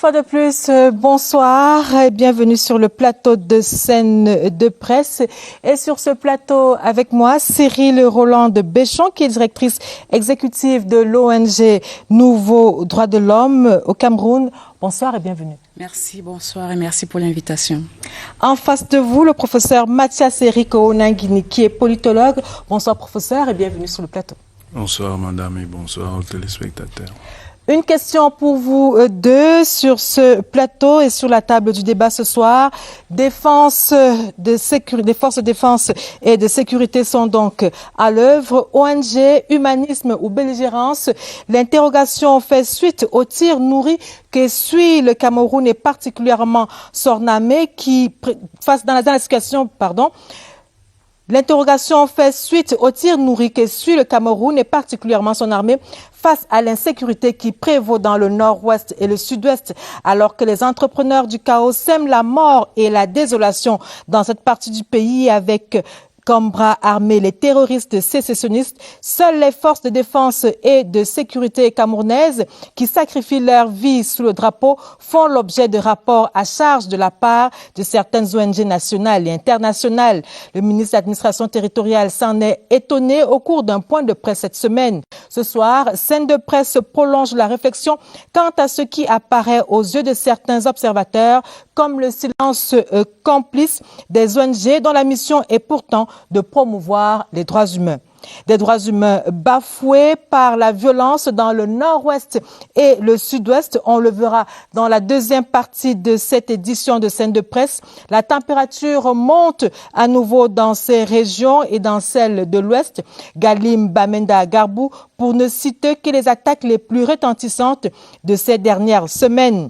fois de plus, bonsoir et bienvenue sur le plateau de Scène de Presse. Et sur ce plateau, avec moi, Cyril Rolande Béchon, qui est directrice exécutive de l'ONG Nouveau Droits de l'Homme au Cameroun. Bonsoir et bienvenue. Merci, bonsoir et merci pour l'invitation. En face de vous, le professeur Mathias Eric Onangini, qui est politologue. Bonsoir professeur et bienvenue sur le plateau. Bonsoir madame et bonsoir aux téléspectateurs. Une question pour vous deux sur ce plateau et sur la table du débat ce soir. Les forces de défense et de sécurité sont donc à l'œuvre. ONG, humanisme ou belligérance? L'interrogation fait suite aux tirs nourris que suit le Cameroun et particulièrement son armée dans la situation, L'interrogation fait suite aux tirs nourris que suit le Cameroun et particulièrement son armée face à l'insécurité qui prévaut dans le nord-ouest et le sud-ouest, alors que les entrepreneurs du chaos sèment la mort et la désolation dans cette partie du pays avec comme bras armés les terroristes sécessionnistes. Seules les forces de défense et de sécurité camerounaises qui sacrifient leur vie sous le drapeau font l'objet de rapports à charge de la part de certaines ONG nationales et internationales. Le ministre de l'Administration territoriale s'en est étonné au cours d'un point de presse cette semaine. Ce soir, Scène de Presse prolonge la réflexion quant à ce qui apparaît aux yeux de certains observateurs comme le silence complice des ONG dont la mission est pourtant de promouvoir les droits humains. Des droits humains bafoués par la violence dans le nord-ouest et le sud-ouest. On le verra dans la deuxième partie de cette édition de Scène de Presse. La température monte à nouveau dans ces régions et dans celles de l'ouest. Galim, Bamenda, Garbou, pour ne citer que les attaques les plus retentissantes de ces dernières semaines.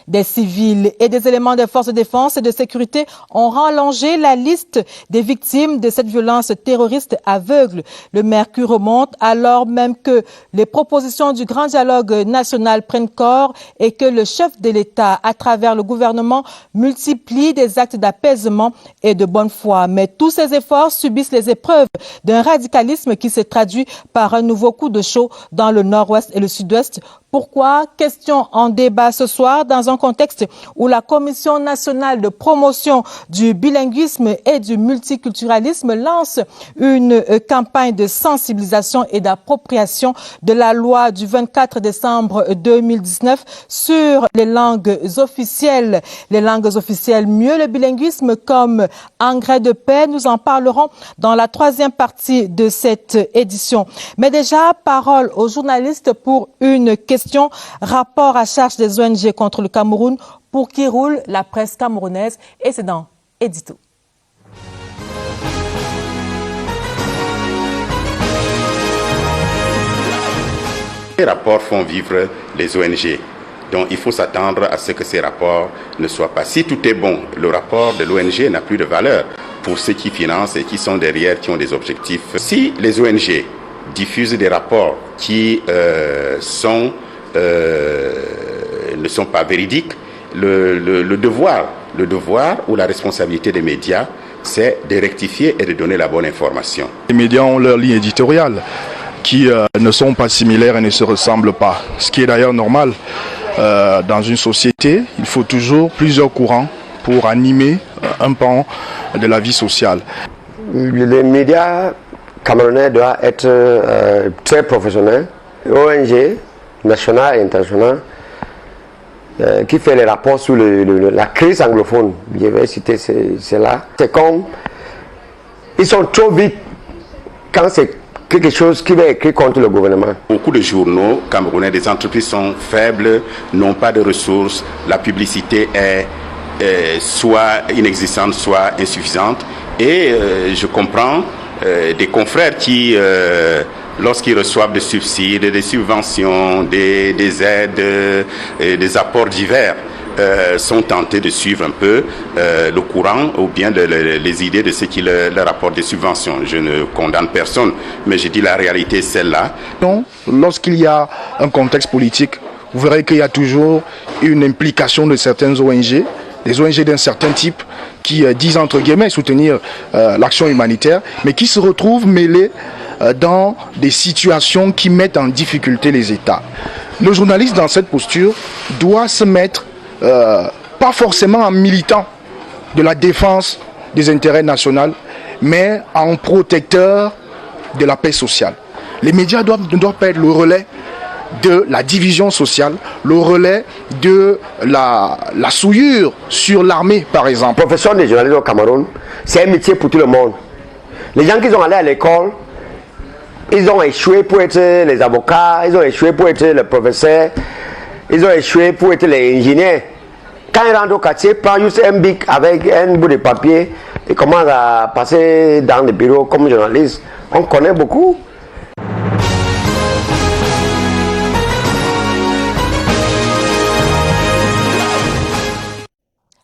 Des civils et des éléments des forces de défense et de sécurité ont rallongé la liste des victimes de cette violence terroriste aveugle. Le mercure remonte alors même que les propositions du grand dialogue national prennent corps et que le chef de l'État, à travers le gouvernement, multiplie des actes d'apaisement et de bonne foi. Mais tous ces efforts subissent les épreuves d'un radicalisme qui se traduit par un nouveau coup de chaud dans le nord-ouest et le sud-ouest. Pourquoi? Question en débat ce soir dans un contexte où la Commission nationale de promotion du bilinguisme et du multiculturalisme lance une campagne de sensibilisation et d'appropriation de la loi du 24 décembre 2019 sur les langues officielles. Les langues officielles, mieux le bilinguisme comme engrais de paix. Nous en parlerons dans la troisième partie de cette édition. Mais déjà, parole aux journalistes pour une question. Rapport à charge des ONG contre le Cameroun, pour qui roule la presse camerounaise, et c'est dans Édito. Les rapports font vivre les ONG. Donc il faut s'attendre à ce que ces rapports ne soient pas. Si tout est bon, le rapport de l'ONG n'a plus de valeur pour ceux qui financent et qui sont derrière, qui ont des objectifs. Si les ONG diffusent des rapports qui ne sont pas véridiques, le devoir ou la responsabilité des médias, c'est de rectifier et de donner la bonne information. Les médias ont leur ligne éditoriale qui ne sont pas similaires et ne se ressemblent pas. Ce qui est d'ailleurs normal. Dans une société, il faut toujours plusieurs courants pour animer un pan de la vie sociale. Les médias camerounais doivent être très professionnels. ONG national et international qui fait les rapports sur la crise anglophone, je vais citer cela. C'est comme ils sont trop vite quand c'est quelque chose qui va écrire contre le gouvernement. Beaucoup de journaux camerounais, des entreprises sont faibles, n'ont pas de ressources, la publicité est soit inexistante, soit insuffisante. Et je comprends des confrères qui lorsqu'ils reçoivent des subsides, des subventions, des aides, des apports divers, sont tentés de suivre un peu le courant ou bien les idées de ceux qui leur apportent des subventions. Je ne condamne personne, mais je dis la réalité est celle-là. Lorsqu'il y a un contexte politique, vous verrez qu'il y a toujours une implication de certaines ONG, des ONG d'un certain type qui disent entre guillemets soutenir l'action humanitaire, mais qui se retrouvent mêlés dans des situations qui mettent en difficulté les États. Le journaliste dans cette posture doit se mettre, pas forcément en militant de la défense des intérêts nationaux, mais en protecteur de la paix sociale. Les médias ne doivent pas être le relais de la division sociale, le relais de la souillure sur l'armée, par exemple. Professeur de journalisme au Cameroun, c'est un métier pour tout le monde. Les gens qui sont allés à l'école, ils ont échoué pour être les avocats, ils ont échoué pour être les professeurs, ils ont échoué pour être les ingénieurs. Quand ils rentrent au quartier, prend juste un bic avec un bout de papier et commence à passer dans les bureaux comme journaliste. On connaît beaucoup.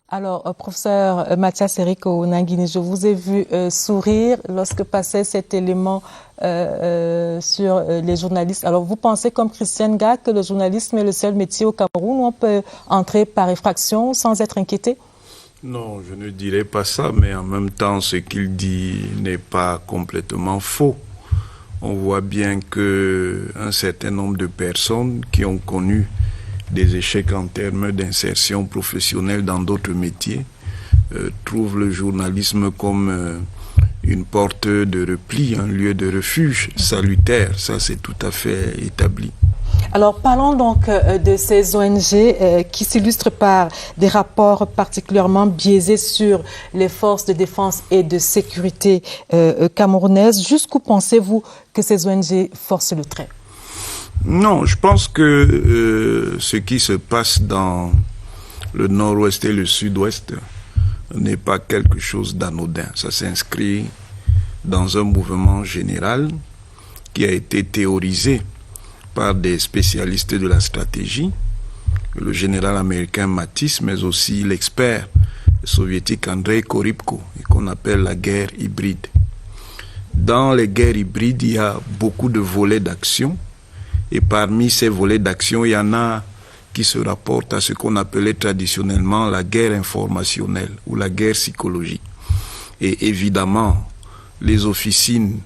Alors, professeur Mathias Eriko Nangini, je vous ai vu sourire lorsque passait cet élément sur les journalistes. Alors, vous pensez comme Christiane Gag que le journalisme est le seul métier au Cameroun où on peut entrer par effraction sans être inquiété? Non, je ne dirais pas ça, mais en même temps, ce qu'il dit n'est pas complètement faux. On voit bien qu'un certain nombre de personnes qui ont connu des échecs en termes d'insertion professionnelle dans d'autres métiers, trouvent le journalisme comme une porte de repli, un lieu de refuge salutaire. Ça, c'est tout à fait établi. Alors, parlons donc de ces ONG qui s'illustrent par des rapports particulièrement biaisés sur les forces de défense et de sécurité camerounaises. Jusqu'où pensez-vous que ces ONG forcent le trait? Non, je pense que ce qui se passe dans le nord-ouest et le sud-ouest n'est pas quelque chose d'anodin. Ça s'inscrit dans un mouvement général qui a été théorisé par des spécialistes de la stratégie, le général américain Mattis, mais aussi l'expert soviétique Andrei Korybko, et qu'on appelle la guerre hybride. Dans les guerres hybrides, il y a beaucoup de volets d'action. Et parmi ces volets d'action, il y en a qui se rapportent à ce qu'on appelait traditionnellement la guerre informationnelle ou la guerre psychologique. Et évidemment, les officines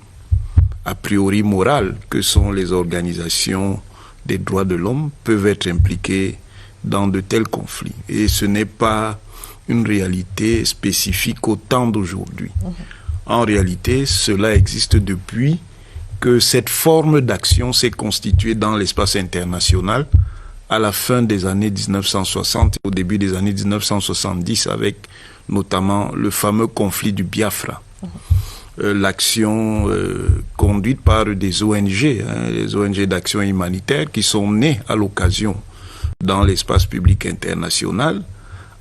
a priori morales que sont les organisations des droits de l'homme peuvent être impliquées dans de tels conflits. Et ce n'est pas une réalité spécifique au temps d'aujourd'hui. En réalité, cela existe depuis que cette forme d'action s'est constituée dans l'espace international à la fin des années 1960 et au début des années 1970 avec notamment le fameux conflit du Biafra. L'action conduite par des ONG, les ONG d'action humanitaire qui sont nées à l'occasion dans l'espace public international,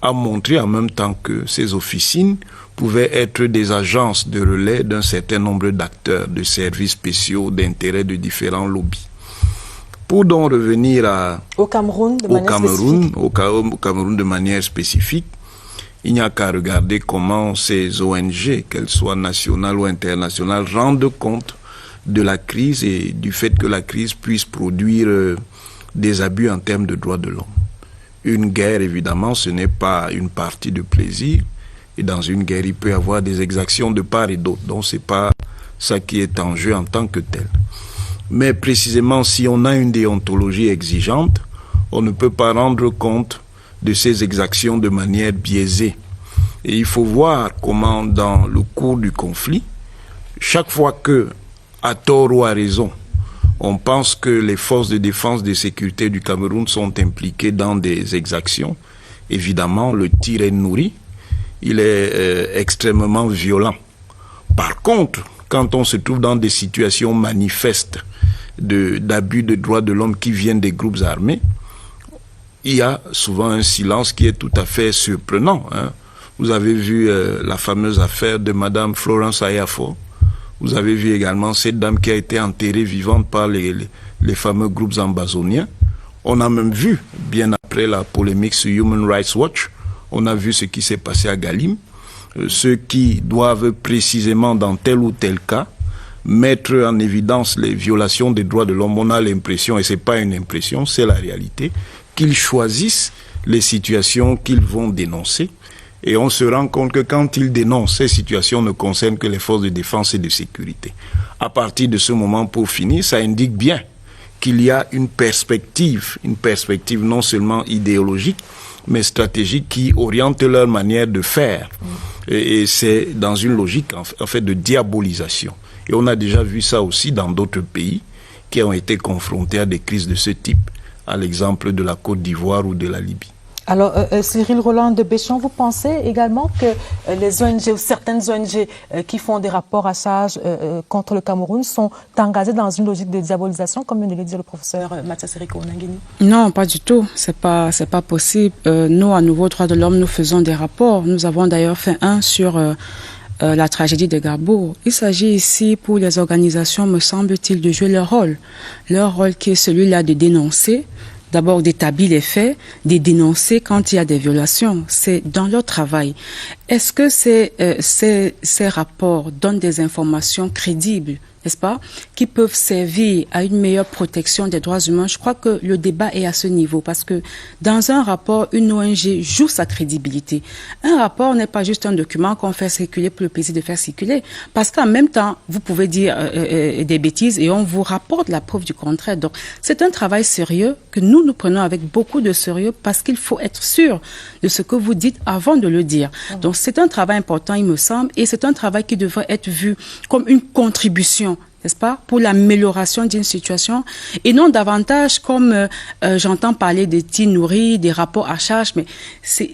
a montré en même temps que ces officines pouvaient être des agences de relais d'un certain nombre d'acteurs, de services spéciaux, d'intérêts de différents lobbies. Pour donc revenir au Cameroun de manière spécifique, il n'y a qu'à regarder comment ces ONG, qu'elles soient nationales ou internationales, rendent compte de la crise et du fait que la crise puisse produire des abus en termes de droits de l'homme. Une guerre, évidemment, ce n'est pas une partie de plaisir. Et dans une guerre, il peut y avoir des exactions de part et d'autre. Donc, ce n'est pas ça qui est en jeu en tant que tel. Mais précisément, si on a une déontologie exigeante, on ne peut pas rendre compte de ces exactions de manière biaisée. Et il faut voir comment, dans le cours du conflit, chaque fois que, à tort ou à raison, on pense que les forces de défense et de sécurité du Cameroun sont impliquées dans des exactions, évidemment, le tir est nourri, il est extrêmement violent. Par contre, quand on se trouve dans des situations manifestes d'abus de droits de l'homme qui viennent des groupes armés, il y a souvent un silence qui est tout à fait surprenant. Vous avez vu la fameuse affaire de Madame Florence Ayafor. Vous avez vu également cette dame qui a été enterrée vivante par les fameux groupes ambazoniens. On a même vu, bien après la polémique sur Human Rights Watch, on a vu ce qui s'est passé à Galim. Ceux qui doivent précisément, dans tel ou tel cas, mettre en évidence les violations des droits de l'homme, on a l'impression, et ce n'est pas une impression, c'est la réalité, qu'ils choisissent les situations qu'ils vont dénoncer. Et on se rend compte que quand ils dénoncent, ces situations ne concernent que les forces de défense et de sécurité. À partir de ce moment, pour finir, ça indique bien qu'il y a une perspective non seulement idéologique, mais stratégique qui oriente leur manière de faire. Et c'est dans une logique en fait de diabolisation. Et on a déjà vu ça aussi dans d'autres pays qui ont été confrontés à des crises de ce type, à l'exemple de la Côte d'Ivoire ou de la Libye. Alors, Cyril Roland de Béchon, vous pensez également que les ONG ou certaines ONG qui font des rapports à charge contre le Cameroun sont engagées dans une logique de diabolisation, comme vient de le dire le professeur Mathias Eriko Onangeni? Non, pas du tout. C'est pas possible. Nous, à Nouveau Droits de l'Homme, nous faisons des rapports. Nous avons d'ailleurs fait un sur la tragédie de Garbour. Il s'agit ici pour les organisations, me semble-t-il, de jouer leur rôle. Leur rôle qui est celui-là de dénoncer, d'abord d'établir les faits, de dénoncer quand il y a des violations. C'est dans leur travail. Est-ce que ces rapports donnent des informations crédibles, n'est-ce pas, qui peuvent servir à une meilleure protection des droits humains? Je crois que le débat est à ce niveau parce que dans un rapport, une ONG joue sa crédibilité. Un rapport n'est pas juste un document qu'on fait circuler pour le plaisir de faire circuler, parce qu'en même temps, vous pouvez dire des bêtises et on vous rapporte la preuve du contraire. Donc, c'est un travail sérieux que nous prenons avec beaucoup de sérieux parce qu'il faut être sûr de ce que vous dites avant de le dire. Donc, c'est un travail important, il me semble, et c'est un travail qui devrait être vu comme une contribution, n'est-ce pas, pour l'amélioration d'une situation, et non davantage comme j'entends parler des tirs nourris, des rapports à charge, mais c'est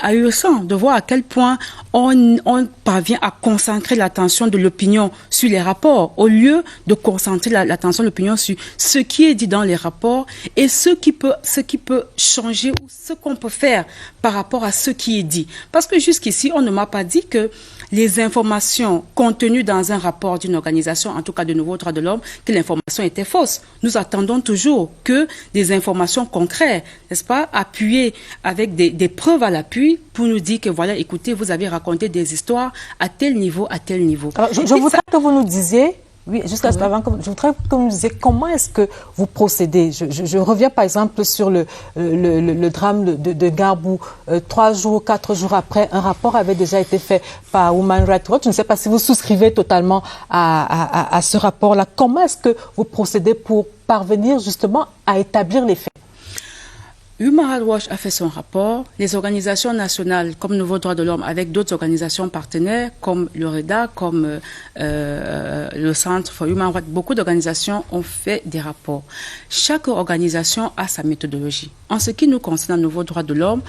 ahurissant de voir à quel point on parvient à concentrer l'attention de l'opinion sur les rapports, au lieu de concentrer l'attention de l'opinion sur ce qui est dit dans les rapports et ce qui peut changer ou ce qu'on peut faire par rapport à ce qui est dit. Parce que jusqu'ici, on ne m'a pas dit que les informations contenues dans un rapport d'une organisation, en tout cas de Nouveau Droits de l'Homme, que l'information était fausse. Nous attendons toujours que des informations concrètes, n'est-ce pas, appuyées avec des preuves à l'appui pour nous dire que voilà, écoutez, vous avez raconté des histoires à tel niveau, à tel niveau. Alors, je voudrais que vous nous disiez, oui, juste avant, je voudrais que vous nous disiez comment est-ce que vous procédez. Je reviens par exemple sur le drame de Garbour. 3 jours, 4 jours après, un rapport avait déjà été fait par Human Rights Watch. Je ne sais pas si vous souscrivez totalement à ce rapport-là. Comment est-ce que vous procédez pour parvenir justement à établir les faits? Human Rights Watch a fait son rapport. Les organisations nationales comme Nouveau Droits de l'Homme, avec d'autres organisations partenaires comme le REDA, comme le Centre for Human Rights, beaucoup d'organisations ont fait des rapports. Chaque organisation a sa méthodologie. En ce qui nous concerne, Nouveau Droits de l'Homme,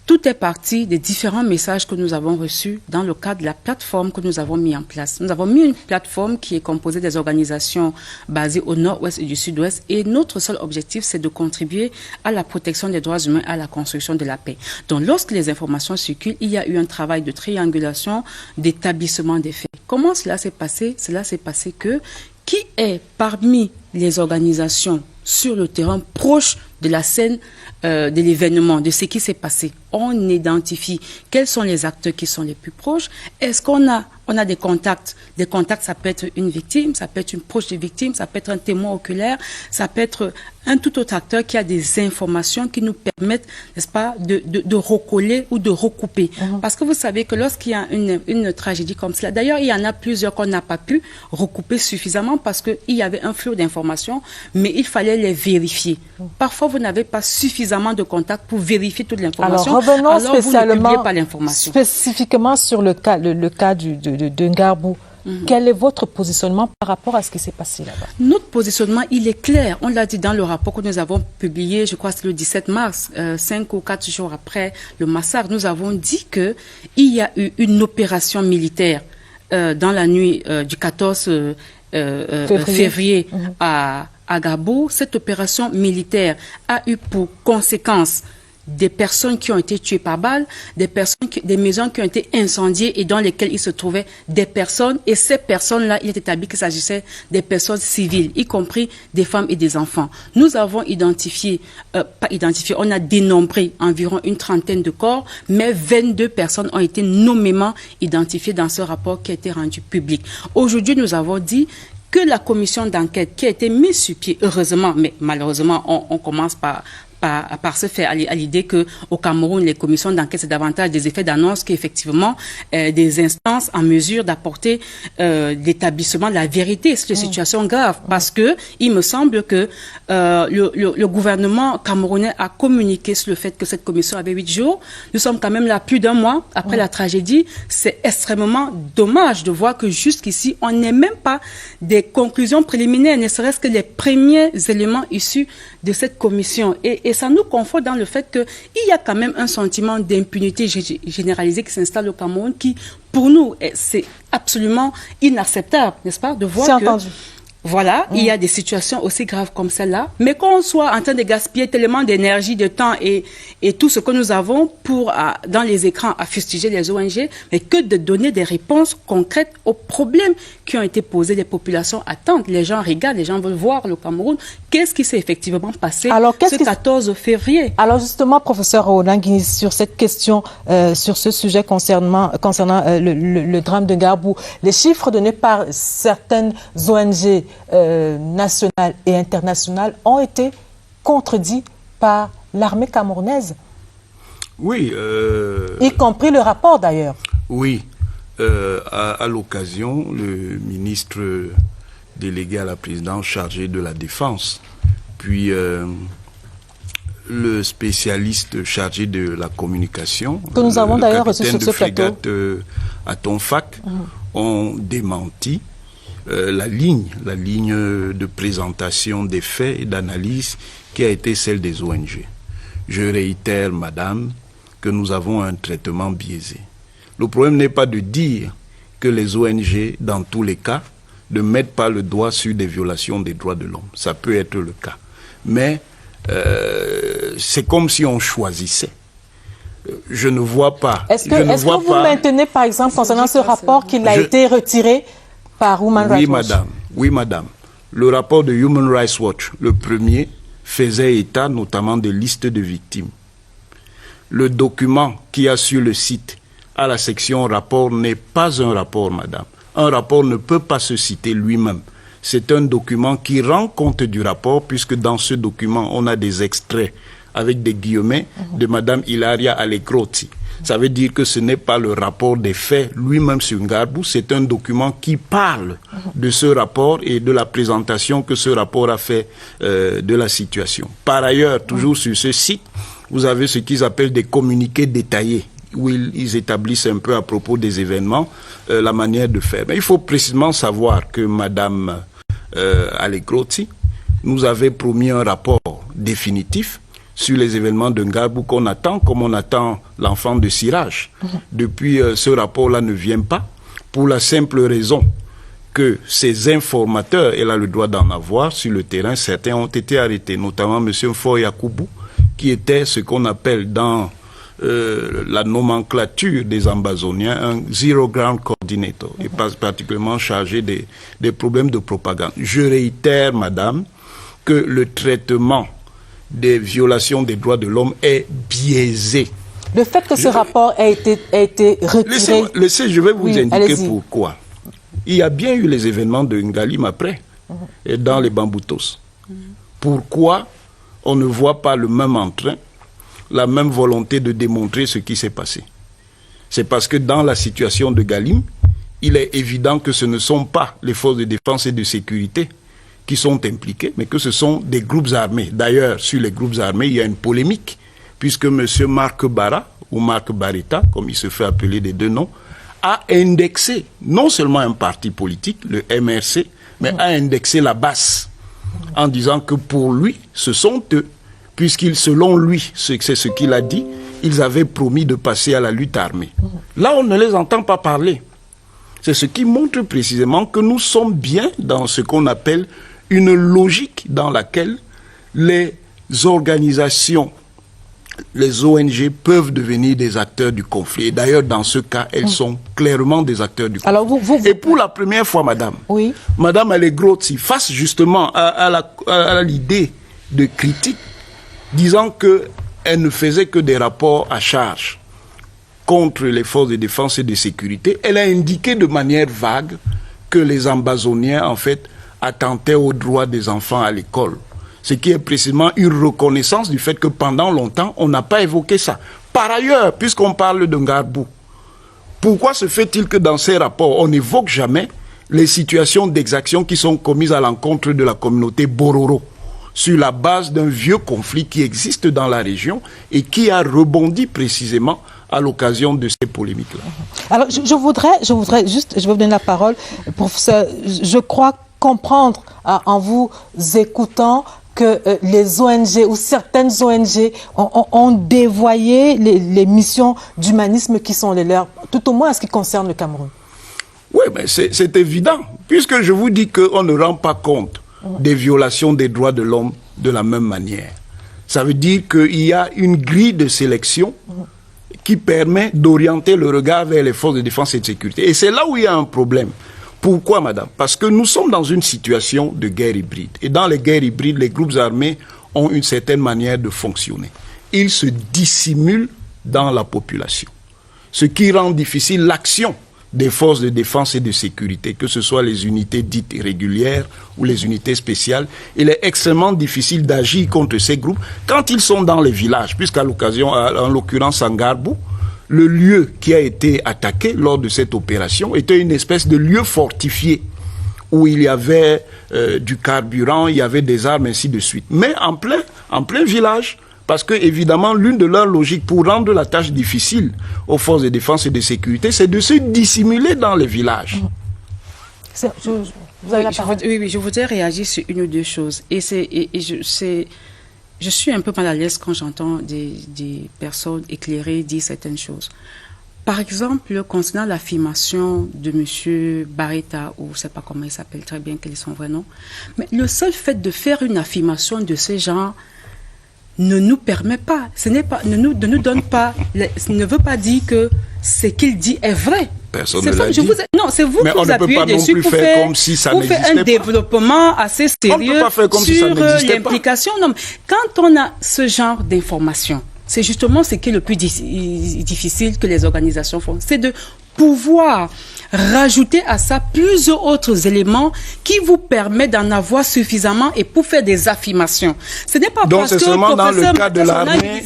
tout est parti des différents messages que nous avons reçus dans le cadre de la plateforme que nous avons mis en place. Nous avons mis une plateforme qui est composée des organisations basées au nord-ouest et du sud-ouest, et notre seul objectif, c'est de contribuer à la protection des droits humains, à la construction de la paix. Donc, lorsque les informations circulent, il y a eu un travail de triangulation, d'établissement des faits. Comment cela s'est passé? Cela s'est passé que qui est parmi les organisations sur le terrain proche de la scène de l'événement, de ce qui s'est passé. On identifie quels sont les acteurs qui sont les plus proches. Est-ce qu'on a des contacts? Des contacts, ça peut être une victime, ça peut être une proche de victime, ça peut être un témoin oculaire, ça peut être un tout autre acteur qui a des informations qui nous permettent, n'est-ce pas, de recoller ou de recouper. Parce que vous savez que lorsqu'il y a une tragédie comme cela, d'ailleurs, il y en a plusieurs qu'on n'a pas pu recouper suffisamment parce qu'il y avait un flot d'informations, mais il fallait les vérifier. Parfois, vous n'avez pas suffisamment de contacts pour vérifier toute l'information. Alors, revenons spécialement, pas l'information. Spécifiquement sur le cas de Garbour. Quel est votre positionnement par rapport à ce qui s'est passé là-bas? Notre positionnement, il est clair. On l'a dit dans le rapport que nous avons publié, je crois que c'est le 17 mars, 5 ou 4 jours après le massacre. Nous avons dit qu'il y a eu une opération militaire dans la nuit du 14 février à Garbour. Cette opération militaire a eu pour conséquence des personnes qui ont été tuées par balle, des maisons qui ont été incendiées et dans lesquelles il se trouvait des personnes. Et ces personnes-là, il est établi qu'il s'agissait des personnes civiles, y compris des femmes et des enfants. Nous avons on a dénombré environ une trentaine de corps, mais 22 personnes ont été nommément identifiées dans ce rapport qui a été rendu public. Aujourd'hui, nous avons dit que la commission d'enquête qui a été mise sur pied, heureusement, mais malheureusement, on commence par par ce fait, à l'idée que au Cameroun, les commissions d'enquête, c'est davantage des effets d'annonce qu'effectivement des instances en mesure d'apporter l'établissement de la vérité sur les situations graves. Parce que il me semble que le gouvernement camerounais a communiqué sur le fait que cette commission avait 8 jours. Nous sommes quand même là plus d'un mois après la tragédie. C'est extrêmement dommage de voir que jusqu'ici, on n'est même pas des conclusions préliminaires, ne serait-ce que les premiers éléments issus de cette commission. Et ça nous conforte dans le fait qu'il y a quand même un sentiment d'impunité généralisée qui s'installe au Cameroun qui, pour nous, c'est absolument inacceptable, n'est-ce pas, de voir que... Entendu. Voilà, il y a des situations aussi graves comme celle-là, mais qu'on soit en train de gaspiller tellement d'énergie, de temps et tout ce que nous avons pour, dans les écrans, à fustiger les ONG, mais que de donner des réponses concrètes aux problèmes qui ont été posés. Les populations attendent, les gens regardent, les gens veulent voir le Cameroun. Qu'est-ce qui s'est effectivement passé ce 14 février? Alors justement, professeur Onangui, sur cette question, sur ce sujet concernant le drame de Garbou, les chiffres donnés par certaines ONG nationales et internationales ont été contredits par l'armée camerounaise. Oui. Y compris le rapport d'ailleurs. Oui. À l'occasion, le ministre délégué à la présidence chargé de la défense, puis le spécialiste chargé de la communication, que nous avons d'ailleurs reçu sur ce plateau, à Tonfac, ont démenti la ligne de présentation des faits et d'analyse qui a été celle des ONG. Je réitère, madame, que nous avons un traitement biaisé. Le problème n'est pas de dire que les ONG, dans tous les cas, ne mettent pas le doigt sur des violations des droits de l'homme. Ça peut être le cas. Mais c'est comme si on choisissait. Je ne vois pas. Est-ce que vous maintenez, par exemple, concernant ce rapport, qu'il a été retiré par Human Rights Watch? Oui, madame. Le rapport de Human Rights Watch, le premier, faisait état notamment des listes de victimes. Le document qu'il y a sur le site à la section rapport n'est pas un rapport, madame. Un rapport ne peut pas se citer lui-même. C'est un document qui rend compte du rapport, puisque dans ce document, on a des extraits avec des guillemets de madame Ilaria Allegrotti. Ça veut dire que ce n'est pas le rapport des faits lui-même sur Garbou, c'est un document qui parle de ce rapport et de la présentation que ce rapport a fait de la situation. Par ailleurs, toujours sur ce site, vous avez ce qu'ils appellent des communiqués détaillés, où ils établissent un peu à propos des événements la manière de faire. Mais il faut précisément savoir que madame Allegrotti nous avait promis un rapport définitif sur les événements de Garbou qu'on attend, comme on attend l'enfant de Siraj. Depuis, ce rapport-là ne vient pas, pour la simple raison que ces informateurs, elle a le droit d'en avoir sur le terrain, certains ont été arrêtés, notamment M. Foy Yakoubou, qui était ce qu'on appelle dans la nomenclature des Ambazoniens un Zero Ground Coordinator, et particulièrement chargé des problèmes de propagande. Je réitère, madame, que le traitement des violations des droits de l'homme est biaisé. Le fait que ce rapport ait été retiré... Je vais vous indiquer pourquoi. Il y a bien eu les événements de Ngalim après, et dans les Bamboutos. Pourquoi on ne voit pas le même entrain, la même volonté de démontrer ce qui s'est passé? C'est parce que dans la situation de Ngalim, il est évident que ce ne sont pas les forces de défense et de sécurité qui sont impliqués, mais que ce sont des groupes armés. D'ailleurs, sur les groupes armés, il y a une polémique, puisque M. Marc Barra, ou Marc Barretta, comme il se fait appeler des deux noms, a indexé non seulement un parti politique, le MRC, mais a indexé la base, en disant que pour lui, ce sont eux, puisqu'il, selon lui, c'est ce qu'il a dit, ils avaient promis de passer à la lutte armée. Là, on ne les entend pas parler. C'est ce qui montre précisément que nous sommes bien dans ce qu'on appelle une logique dans laquelle les organisations, les ONG peuvent devenir des acteurs du conflit. Et d'ailleurs, dans ce cas, elles sont clairement des acteurs du conflit. Alors Et pour la première fois, madame, oui. Madame Allegrotti, face justement à l'idée de critique, disant qu'elle ne faisait que des rapports à charge contre les forces de défense et de sécurité, elle a indiqué de manière vague que les Ambazoniens, en fait, attentaient aux droits des enfants à l'école. Ce qui est précisément une reconnaissance du fait que pendant longtemps, on n'a pas évoqué ça. Par ailleurs, puisqu'on parle de Ngarbou, pourquoi se fait-il que dans ces rapports, on n'évoque jamais les situations d'exaction qui sont commises à l'encontre de la communauté Bororo, sur la base d'un vieux conflit qui existe dans la région et qui a rebondi précisément à l'occasion de ces polémiques-là. Alors, je voudrais juste, je vais vous donner la parole, professeur. Je crois comprendre en vous écoutant que les ONG ou certaines ONG ont dévoyé les missions d'humanisme qui sont les leurs, tout au moins en ce qui concerne le Cameroun. Oui, mais c'est évident, puisque je vous dis qu'on ne rend pas compte des violations des droits de l'homme de la même manière. Ça veut dire qu'il y a une grille de sélection qui permet d'orienter le regard vers les forces de défense et de sécurité. Et c'est là où il y a un problème. Pourquoi, madame? Parce que nous sommes dans une situation de guerre hybride. Et dans les guerres hybrides, les groupes armés ont une certaine manière de fonctionner. Ils se dissimulent dans la population. Ce qui rend difficile l'action des forces de défense et de sécurité, que ce soit les unités dites régulières ou les unités spéciales. Il est extrêmement difficile d'agir contre ces groupes quand ils sont dans les villages, puisqu'à l'occasion, en l'occurrence en Ngarbou, le lieu qui a été attaqué lors de cette opération était une espèce de lieu fortifié où il y avait du carburant, il y avait des armes, ainsi de suite. Mais en plein village, parce que, évidemment, l'une de leurs logiques pour rendre la tâche difficile aux forces de défense et de sécurité, c'est de se dissimuler dans les villages. Vous avez la parole. Oui, je voudrais réagir sur une ou deux choses. Et je suis un peu mal à l'aise quand j'entends des personnes éclairées dire certaines choses. Par exemple, concernant l'affirmation de M. Barreta, ou je ne sais pas comment il s'appelle très bien, quel est son vrai nom, mais le seul fait de faire une affirmation de ce genre ne nous permet pas, ne nous donne pas, ne veut pas dire que ce qu'il dit est vrai. Personne ne l'a dit. Non, c'est vous qui vous appuyez dessus pour faire un développement assez sérieux sur l'implication. Non, quand on a ce genre d'informations, c'est justement ce qui est le plus difficile que les organisations font, c'est de pouvoir rajouter à ça plusieurs autres éléments qui vous permettent d'en avoir suffisamment et pour faire des affirmations. Ce n'est pas donc parce que seulement dans le cas de l'armée.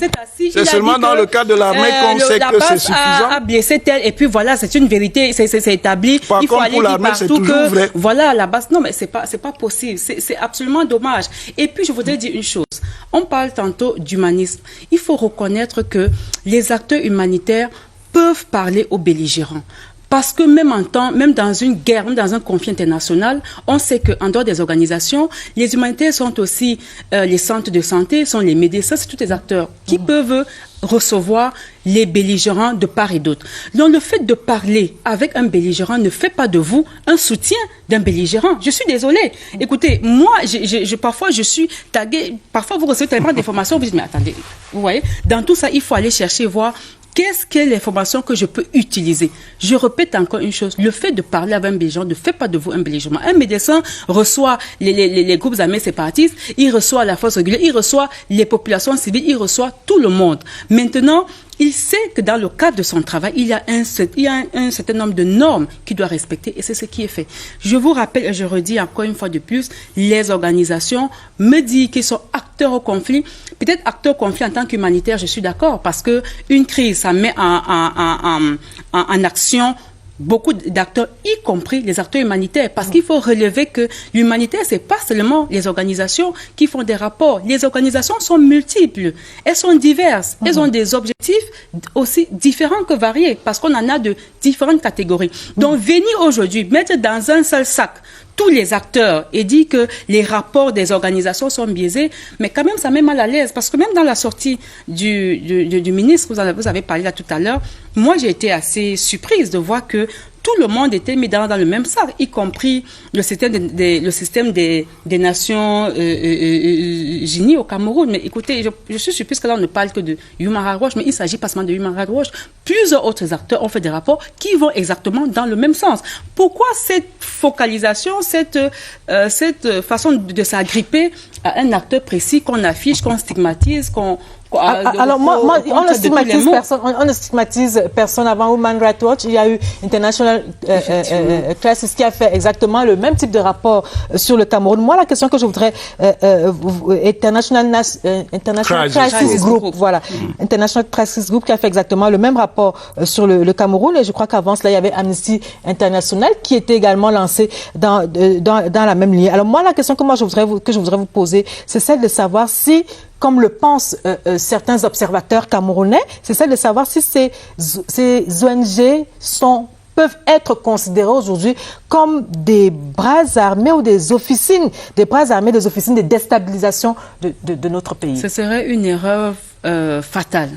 C'est seulement dans le cas de l'armée qu'on sait que c'est suffisant. A blessé tel et puis voilà, c'est une vérité, c'est établi. Par contre, pour l'armée, c'est toujours vrai. Voilà, la base. Non, mais c'est pas possible. C'est absolument dommage. Et puis je voudrais dire une chose. On parle tantôt d'humanisme. Il faut reconnaître que les acteurs humanitaires peuvent parler aux belligérants. Parce que même dans une guerre, même dans un conflit international, on sait qu'en dehors des organisations, les humanitaires sont aussi les centres de santé, sont les médecins, c'est tous les acteurs qui peuvent recevoir les belligérants de part et d'autre. Donc le fait de parler avec un belligérant ne fait pas de vous un soutien d'un belligérant. Je suis désolée. Écoutez, moi, parfois je suis taguée, parfois vous recevez tellement d'informations, vous dites, mais attendez, vous voyez, dans tout ça, il faut aller chercher, voir qu'est-ce qu'est l'information que je peux utiliser? Je répète encore une chose. Le fait de parler avec un belligérant ne fait pas de vous un belligérant. Un médecin reçoit les groupes armés séparatistes, il reçoit la force régulière, il reçoit les populations civiles, il reçoit tout le monde. Maintenant, il sait que dans le cadre de son travail, il y a un certain nombre de normes qu'il doit respecter et c'est ce qui est fait. Je vous rappelle et je redis encore une fois de plus, les organisations me disent qu'ils sont acteurs au conflit. Peut-être acteurs au conflit en tant qu'humanitaire, je suis d'accord, parce que une crise, ça met en action beaucoup d'acteurs, y compris les acteurs humanitaires, parce qu'il faut relever que l'humanitaire, c'est pas seulement les organisations qui font des rapports. Les organisations sont multiples, elles sont diverses, elles ont des objectifs aussi différents que variés, parce qu'on en a de différentes catégories. Donc, venir aujourd'hui, mettre dans un seul sac tous les acteurs et dire que les rapports des organisations sont biaisés, mais quand même, ça met mal à l'aise, parce que même dans la sortie du ministre, vous avez parlé là tout à l'heure, moi, j'ai été assez surprise de voir que tout le monde était mis dans le même sac, y compris le système des Nations Unies au Cameroun. Mais écoutez, je suis surprise que là, on ne parle que de Human Rights Watch, mais il s'agit pas seulement de Human Rights Watch. Plusieurs autres acteurs ont fait des rapports qui vont exactement dans le même sens. Pourquoi cette focalisation, cette façon de s'agripper à un acteur précis qu'on affiche, qu'on stigmatise, alors moi, on ne stigmatise personne. Avant Human Rights Watch, il y a eu International Crisis qui a fait exactement le même type de rapport sur le Cameroun. Moi, la question que je voudrais International Crisis Group, voilà, International Crisis Group qui a fait exactement le même rapport sur le Cameroun, et je crois qu'avant cela, il y avait Amnesty International qui était également lancé dans la même ligne. Alors moi, la question que je voudrais vous poser, c'est celle de savoir si, comme le pensent certains observateurs camerounais, c'est celle de savoir si ces ONG peuvent être considérées aujourd'hui comme des bras armés ou des bras armés des officines de déstabilisation de notre pays. Ce serait une erreur fatale.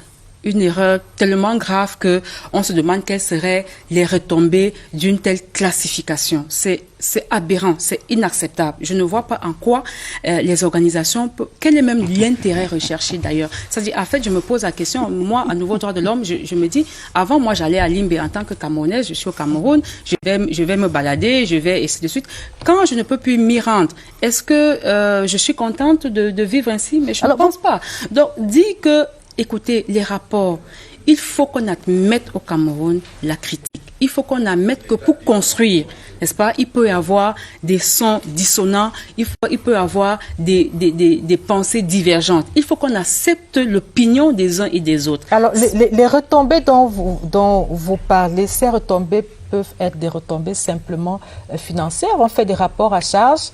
Une erreur tellement grave que on se demande quelles seraient les retombées d'une telle classification. C'est aberrant, c'est inacceptable. Je ne vois pas en quoi les organisations, quel est même l'intérêt recherché d'ailleurs. C'est-à-dire, en fait, je me pose la question, moi, à Nouveau Droit de l'Homme, je me dis, avant, moi, j'allais à Limbe en tant que Camerounaise, je suis au Cameroun, je vais me balader, et ainsi de suite. Quand je ne peux plus m'y rendre, est-ce que je suis contente de vivre ainsi? Mais je ne pense pas. Donc, dit que écoutez, les rapports, il faut qu'on admette au Cameroun la critique. Il faut qu'on admette que pour construire, n'est-ce pas, il peut y avoir des sons dissonants, il peut y avoir des pensées divergentes. Il faut qu'on accepte l'opinion des uns et des autres. Alors, les retombées dont vous parlez, ces retombées peuvent être des retombées simplement financières. On fait des rapports à charge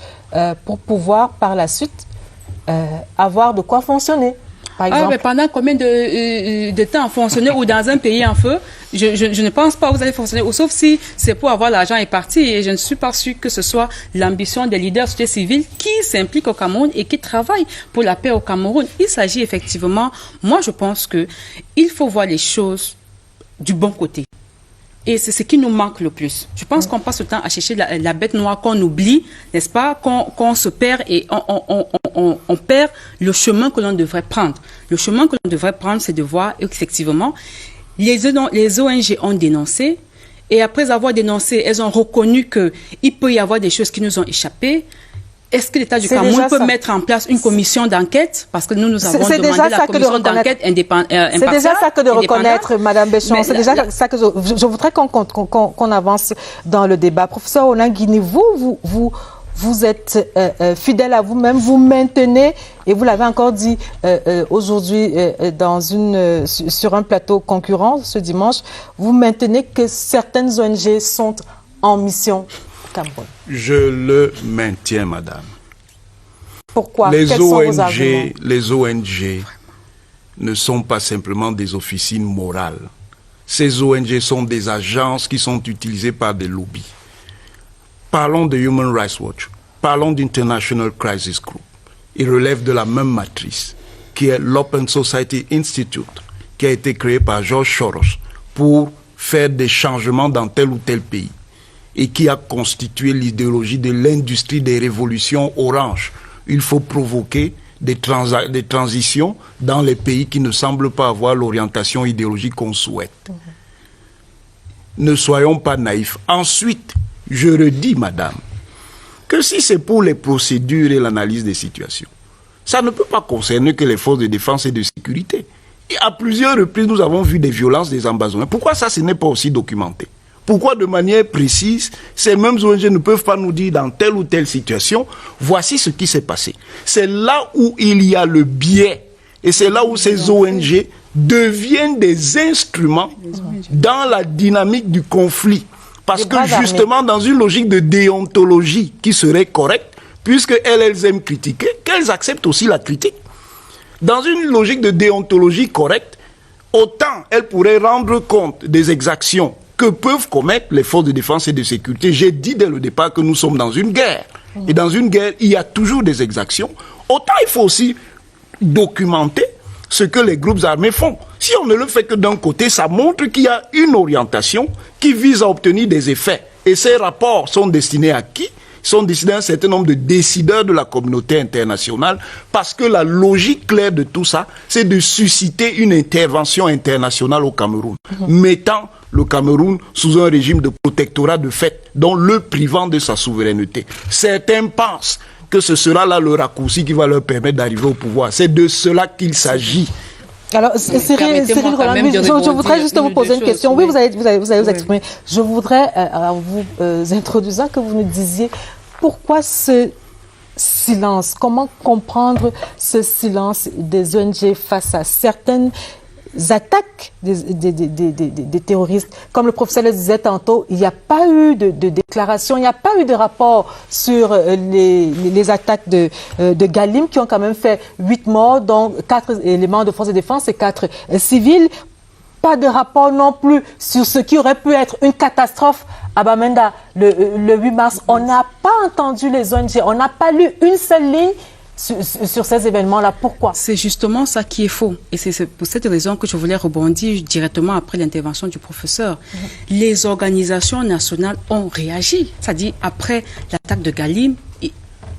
pour pouvoir, par la suite, avoir de quoi fonctionner. Mais pendant combien de temps fonctionner ou dans un pays en feu, je ne pense pas que vous allez fonctionner, sauf si c'est pour avoir l'argent et partir. Et je ne suis pas sûr que ce soit l'ambition des leaders de la société civile qui s'impliquent au Cameroun et qui travaillent pour la paix au Cameroun. Il s'agit effectivement, moi je pense que il faut voir les choses du bon côté. Et c'est ce qui nous manque le plus. Je pense qu'on passe le temps à chercher la bête noire qu'on oublie, n'est-ce pas, qu'on se perd et on perd le chemin que l'on devrait prendre. Le chemin que l'on devrait prendre, c'est de voir effectivement les ONG ont dénoncé et après avoir dénoncé, elles ont reconnu qu'il peut y avoir des choses qui nous ont échappé. Est-ce que l'État du Cameroun peut mettre en place une commission d'enquête? Parce que nous avons demandé la commission d'enquête impartiale. C'est déjà ça que de reconnaître, Madame Béchon. C'est déjà ça que je voudrais qu'on avance dans le débat. Professeur Onanguini, vous êtes fidèle à vous-même, vous maintenez, et vous l'avez encore dit aujourd'hui sur un plateau concurrent ce dimanche, vous maintenez que certaines ONG sont en mission Cameroun. Je le maintiens, madame. Pourquoi? Les ONG ne sont pas simplement des officines morales. Ces ONG sont des agences qui sont utilisées par des lobbies. Parlons de Human Rights Watch, parlons d'International Crisis Group. Ils relèvent de la même matrice, qui est l'Open Society Institute, qui a été créé par George Soros pour faire des changements dans tel ou tel pays, et qui a constitué l'idéologie de l'industrie des révolutions oranges. Il faut provoquer des transitions dans les pays qui ne semblent pas avoir l'orientation idéologique qu'on souhaite. Ne soyons pas naïfs. Ensuite, je redis, madame, que si c'est pour les procédures et l'analyse des situations, ça ne peut pas concerner que les forces de défense et de sécurité. Et à plusieurs reprises, nous avons vu des violences, des embasamements. Pourquoi ça, ce n'est pas aussi documenté? Pourquoi de manière précise, ces mêmes ONG ne peuvent pas nous dire dans telle ou telle situation, voici ce qui s'est passé. C'est là où il y a le biais et c'est là où ces ONG deviennent des instruments dans la dynamique du conflit. Parce que justement, dans une logique de déontologie qui serait correcte, puisque elles aiment critiquer, qu'elles acceptent aussi la critique. Dans une logique de déontologie correcte, autant elles pourraient rendre compte des exactions que peuvent commettre les forces de défense et de sécurité. J'ai dit dès le départ que nous sommes dans une guerre. Et dans une guerre, il y a toujours des exactions. Autant il faut aussi documenter ce que les groupes armés font. Si on ne le fait que d'un côté, ça montre qu'il y a une orientation qui vise à obtenir des effets. Et ces rapports sont destinés à qui? Sont destinés à un certain nombre de décideurs de la communauté internationale, parce que la logique claire de tout ça, c'est de susciter une intervention internationale au Cameroun, mettant le Cameroun sous un régime de protectorat de fait, dont le privant de sa souveraineté. Certains pensent que ce sera là le raccourci qui va leur permettre d'arriver au pouvoir. C'est de cela qu'il s'agit. Alors, Cyril Roland, je voudrais juste vous poser une question. Oui, vous allez vous exprimer. Je voudrais, en vous introduisant, que vous nous disiez pourquoi ce silence, comment comprendre ce silence des ONG face à certaines attaques des terroristes. Comme le professeur le disait tantôt, il n'y a pas eu de déclaration, il n'y a pas eu de rapport sur les attaques de Galim qui ont quand même fait 8 morts, dont 4 éléments de force de défense et 4 civils. Pas de rapport non plus sur ce qui aurait pu être une catastrophe à Bamenda le 8 mars. On n'a pas entendu les ONG, on n'a pas lu une seule ligne sur ces événements-là. Pourquoi? C'est justement ça qui est faux. Et c'est pour cette raison que je voulais rebondir directement après l'intervention du professeur. Les organisations nationales ont réagi. C'est-à-dire, après l'attaque de Galim,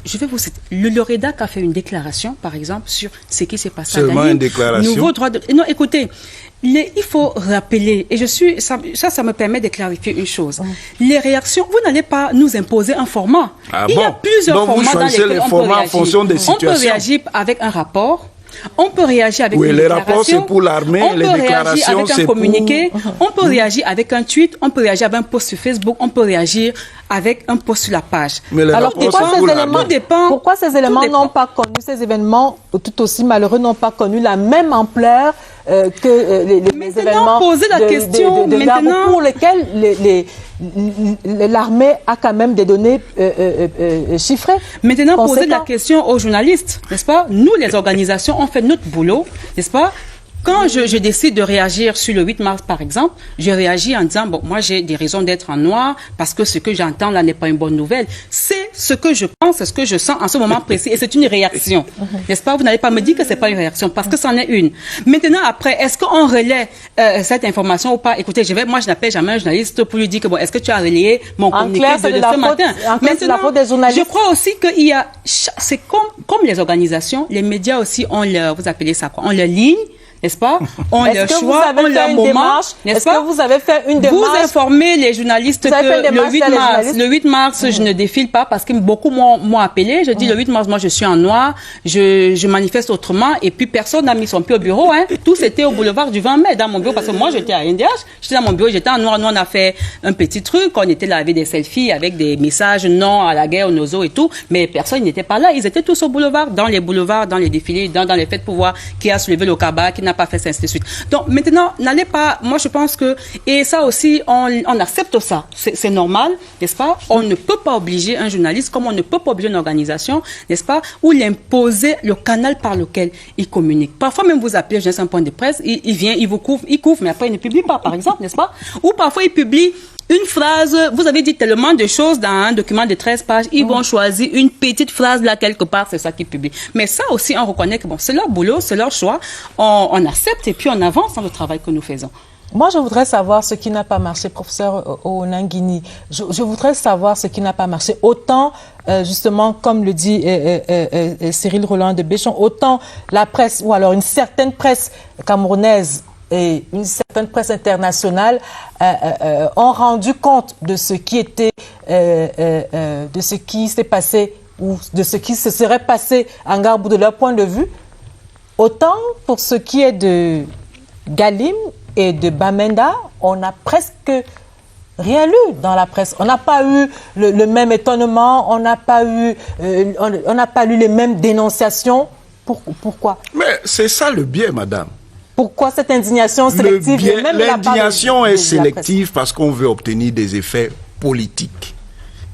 je vais vous citer. Le LOREDAC a fait une déclaration, par exemple, sur ce qui s'est passé à Galim. Seulement une déclaration? Nouveau droit de... Non, écoutez, il faut rappeler, et ça me permet de clarifier une chose. Les réactions, vous n'allez pas nous imposer un format. Il y a plusieurs formats dans lesquels on peut réagir. En fonction des situations. On peut réagir avec un rapport. On peut réagir avec une déclaration. Les rapports, c'est pour l'armée. Les déclarations, c'est pour... On peut réagir avec un communiqué. On peut réagir avec un tweet. On peut réagir avec un post sur Facebook. On peut réagir avec un post sur la page. Mais alors, pourquoi ces éléments n'ont pas connu, ces événements tout aussi malheureux n'ont pas connu la même ampleur que les événements poser la question de Gabou, pour lesquels l'armée a quand même des données chiffrées. Maintenant, poser la question aux journalistes, n'est-ce pas? Nous, les organisations, on fait notre boulot, n'est-ce pas? Quand je décide de réagir sur le 8 mars, par exemple, je réagis en disant, bon, moi, j'ai des raisons d'être en noir parce que ce que j'entends là n'est pas une bonne nouvelle. C'est ce que je pense, c'est ce que je sens en ce moment précis et c'est une réaction. N'est-ce pas? Vous n'allez pas me dire que c'est pas une réaction parce que c'en est une. Maintenant, après, est-ce qu'on relaie cette information ou pas? Écoutez, moi, je n'appelle jamais un journaliste pour lui dire que bon, est-ce que tu as relayé mon communiqué de ce matin? Maintenant, je crois aussi qu'il y a, c'est comme les organisations, les médias aussi ont leur, vous appelez ça quoi? On leur ligne. N'est-ce pas? On leur choix, on leur moment, n'est-ce pas? Est-ce que vous avez fait une démarche? Vous informez les journalistes que le 8 mars, je ne défile pas parce que beaucoup m'ont appelé. Je dis le 8 mars, moi je suis en noir, je manifeste autrement et puis personne n'a mis son pied au bureau. Hein. Tout c'était au boulevard du 20 mai dans mon bureau parce que moi j'étais à NDH, j'étais dans mon bureau, j'étais en noir. Nous on a fait un petit truc, on était là avec des selfies, avec des messages non à la guerre, aux nozo et tout, mais personne n'était pas là. Ils étaient tous au boulevard, dans les boulevards, dans les défilés, dans les fêtes pour voir qui a soulevé le cabas, qui n'a pas fait ça, ainsi de suite. Donc maintenant, n'allez pas, moi je pense que, et ça aussi, on accepte ça, c'est normal, n'est-ce pas? On ne peut pas obliger un journaliste, comme on ne peut pas obliger une organisation, n'est-ce pas? Ou l'imposer le canal par lequel il communique. Parfois même vous appelez, j'ai un point de presse, il vient, il vous couvre, mais après il ne publie pas, par exemple, n'est-ce pas? Ou parfois il publie une phrase, vous avez dit tellement de choses dans un document de 13 pages, ils vont choisir une petite phrase là quelque part, c'est ça qu'ils publient. Mais ça aussi, on reconnaît que bon, c'est leur boulot, c'est leur choix, on accepte et puis on avance dans le travail que nous faisons. Moi, je voudrais savoir ce qui n'a pas marché, professeur Onanguini. Je voudrais savoir ce qui n'a pas marché. Autant, justement, comme le dit Cyril Roland de Béchon, autant la presse, ou alors une certaine presse camerounaise et une certaine presse internationale ont rendu compte de ce qui était, de ce qui s'est passé ou de ce qui se serait passé en Garbou de leur point de vue. Autant pour ce qui est de Galim et de Bamenda, on n'a presque rien lu dans la presse. On n'a pas eu le même étonnement, on n'a pas eu les mêmes dénonciations. Pourquoi? Mais c'est ça le biais, madame. Pourquoi cette indignation sélective? L'indignation est sélective parce qu'on veut obtenir des effets politiques.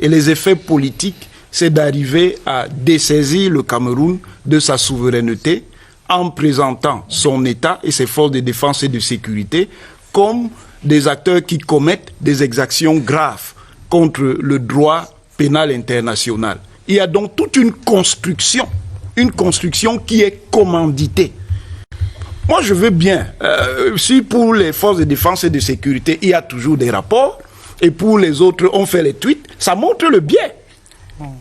Et les effets politiques, c'est d'arriver à dessaisir le Cameroun de sa souveraineté en présentant son État et ses forces de défense et de sécurité comme des acteurs qui commettent des exactions graves contre le droit pénal international. Il y a donc toute une construction qui est commanditée. Moi, je veux bien, si pour les forces de défense et de sécurité, il y a toujours des rapports, et pour les autres, on fait les tweets, ça montre le biais.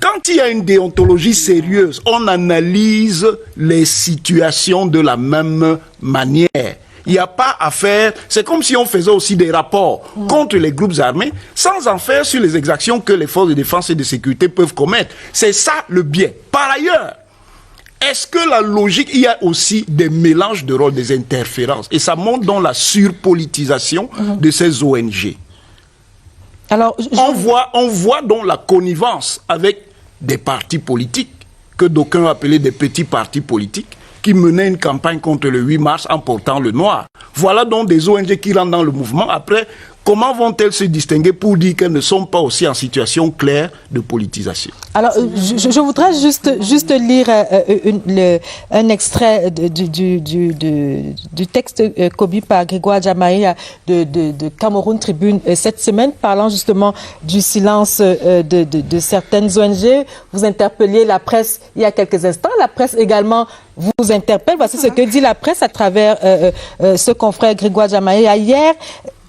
Quand il y a une déontologie sérieuse, on analyse les situations de la même manière. Il Il n'y a pas à faire... C'est comme si on faisait aussi des rapports contre les groupes armés sans en faire sur les exactions que les forces de défense et de sécurité peuvent commettre. C'est ça le bien. Par ailleurs, est-ce que la logique, il y a aussi des mélanges de rôles, des interférences, et ça montre dans la surpolitisation de ces ONG. Alors, on voit donc la connivence avec des partis politiques, que d'aucuns appelaient des petits partis politiques, qui menaient une campagne contre le 8 mars en portant le noir. Voilà donc des ONG qui rentrent dans le mouvement. Après, comment vont-elles se distinguer pour dire qu'elles ne sont pas aussi en situation claire de politisation? Alors, je voudrais juste lire un extrait du texte commis par Grégoire Jamaïa de Cameroun Tribune cette semaine, parlant justement du silence de certaines ONG. Vous interpelliez la presse il y a quelques instants. La presse également vous interpelle. Voici ce que dit la presse à travers ce confrère Grégoire Jamaïa. Hier,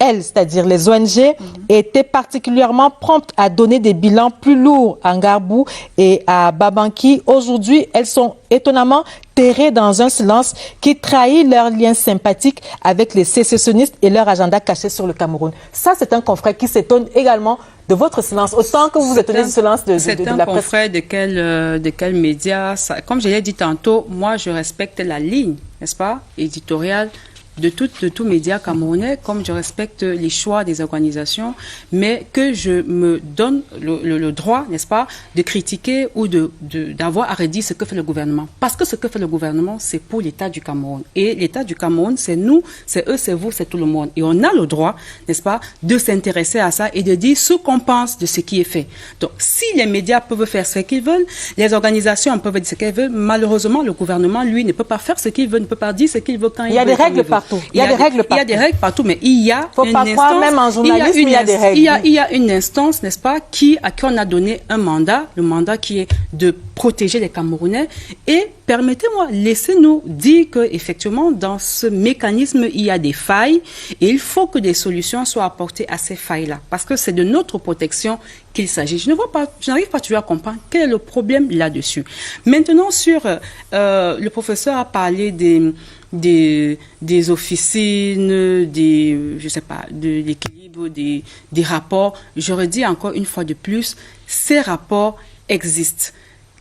elles, c'est-à-dire les ONG, étaient particulièrement promptes à donner des bilans plus lourds à Ngarbou et à Babanki. Aujourd'hui, elles sont étonnamment terrées dans un silence qui trahit leur lien sympathique avec les sécessionnistes et leur agenda caché sur le Cameroun. Ça, c'est un confrère qui s'étonne également de votre silence, autant que vous vous étonnez du silence de la presse. C'est un confrère de quel média? Comme je l'ai dit tantôt, moi, je respecte la ligne, n'est-ce pas, éditoriale de tout média camerounais, comme je respecte les choix des organisations, mais que je me donne le droit, n'est-ce pas, de critiquer ou d'avoir à redire ce que fait le gouvernement. Parce que ce que fait le gouvernement, c'est pour l'État du Cameroun. Et l'État du Cameroun, c'est nous, c'est eux, c'est vous, c'est tout le monde. Et on a le droit, n'est-ce pas, de s'intéresser à ça et de dire ce qu'on pense de ce qui est fait. Donc, si les médias peuvent faire ce qu'ils veulent, les organisations peuvent dire ce qu'elles veulent, malheureusement, le gouvernement, lui, ne peut pas faire ce qu'il veut, ne peut pas dire ce qu'il veut quand il veut. Il y a des règles partout. Il y a des règles partout. Il y a des règles partout, mais il y a une instance. Même en journalisme, il y a des règles. Il y a une instance, n'est-ce pas, à qui on a donné un mandat, le mandat qui est de protéger les Camerounais. Et permettez-moi, laissez-nous dire que effectivement, dans ce mécanisme, il y a des failles et il faut que des solutions soient apportées à ces failles-là, parce que c'est de notre protection qu'il s'agit. Je n'arrive pas toujours à comprendre quel est le problème là-dessus. Maintenant, sur le professeur a parlé des officines, je sais pas, de l'équilibre, des rapports. Je redis encore une fois de plus, ces rapports existent.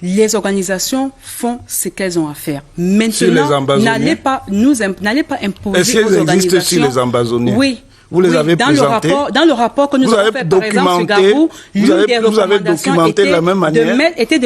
Les organisations font ce qu'elles ont à faire. Maintenant, n'allez pas imposer aux organisations. Est-ce qu'elles existent sur les Ambazoniens? Oui. Vous les avez présentés. Dans le rapport que nous avons fait, par exemple, sur Garbou, vous avez documenté de la même manière.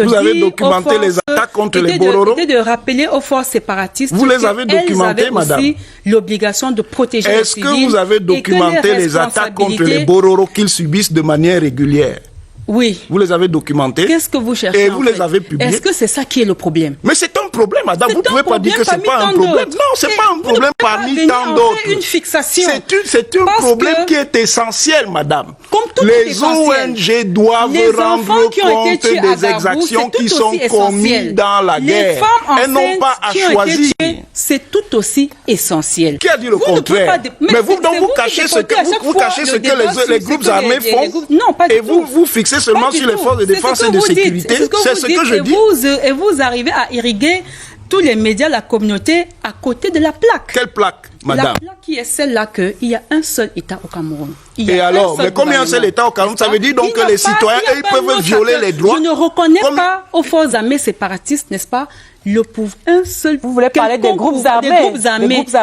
Vous avez documenté les attaques contre les Bororo. Était de rappeler aux forces séparatistes. Vous les avez documenté, madame. Aussi l'obligation de protéger les civils. Est-ce que vous avez documenté les attaques contre les Bororo qu'ils subissent de manière régulière? Oui. Vous les avez documentés. Qu'est-ce que vous cherchez? Et vous les avez publiés. Est-ce que c'est ça qui est le problème? Mais c'est un problème, madame. Vous ne pouvez pas dire que c'est pas un problème. Non, c'est pas un problème parmi tant d'autres. Une fixation. C'est un problème qui est essentiel, madame. Les ONG doivent rendre compte des exactions qui sont commises dans la guerre. Elles n'ont pas à choisir. C'est tout aussi essentiel. Qui a dit le contraire? Mais vous cachez ce que les groupes armés font. Non, pas du tout. Et vous fixez seulement sur les forces de défense et de sécurité. C'est ce que je dis. Et vous arrivez à irriguer tous les médias, la communauté, à côté de la plaque. Quelle plaque, madame? La plaque qui est celle-là qu'il y a un seul État au Cameroun. Et alors, mais comme il y a un seul État au Cameroun, ça veut dire donc que les citoyens, ils peuvent violer les droits. Je ne reconnais pas aux forces armées séparatistes, n'est-ce pas, le pouvoir, un seul. Vous voulez parler des groupes armés?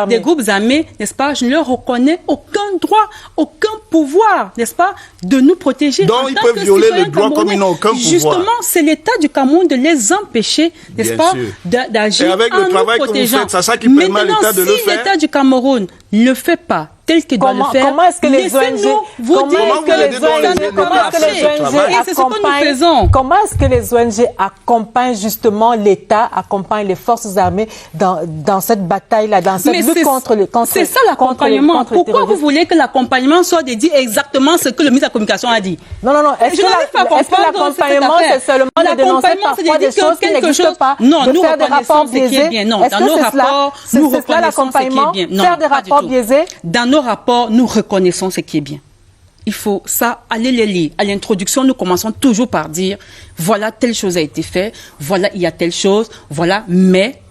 Des groupes armés, n'est-ce pas? Je ne leur reconnais aucun droit, aucun pouvoir, n'est-ce pas, de nous protéger. Donc ils peuvent violer les droits comme ils n'ont aucun pouvoir. Justement, c'est l'État du Cameroun de les empêcher, n'est-ce pas, d'agir. Et avec le travail que vous faites, c'est ça qui permet à l'État de le faire. Si l'État du Cameroun ne le fait pas tel qu'il doit le faire, comment est-ce que les ONG comment est-ce que les ONG accompagnent justement l'État, accompagnent les forces armées dans cette bataille-là, dans cette lutte contre les c'est ça l'accompagnement. Pourquoi vous voulez que l'accompagnement soit de dire exactement ce que le ministre de la Communication a dit? Non. Est-ce que l'accompagnement, c'est seulement de dénoncer parfois des choses qui n'existent pas? Non, nous reconnaissons ce qui est bien. Non, dans nos rapports, nous reconnaissons ce qui est bien. Faire des rapports biaisés? Dans nos rapports, nous reconnaissons ce qui est bien. Il faut ça, aller les lire. À l'introduction, nous commençons toujours par dire, voilà, telle chose a été faite, voilà, il y a telle chose, voilà, mais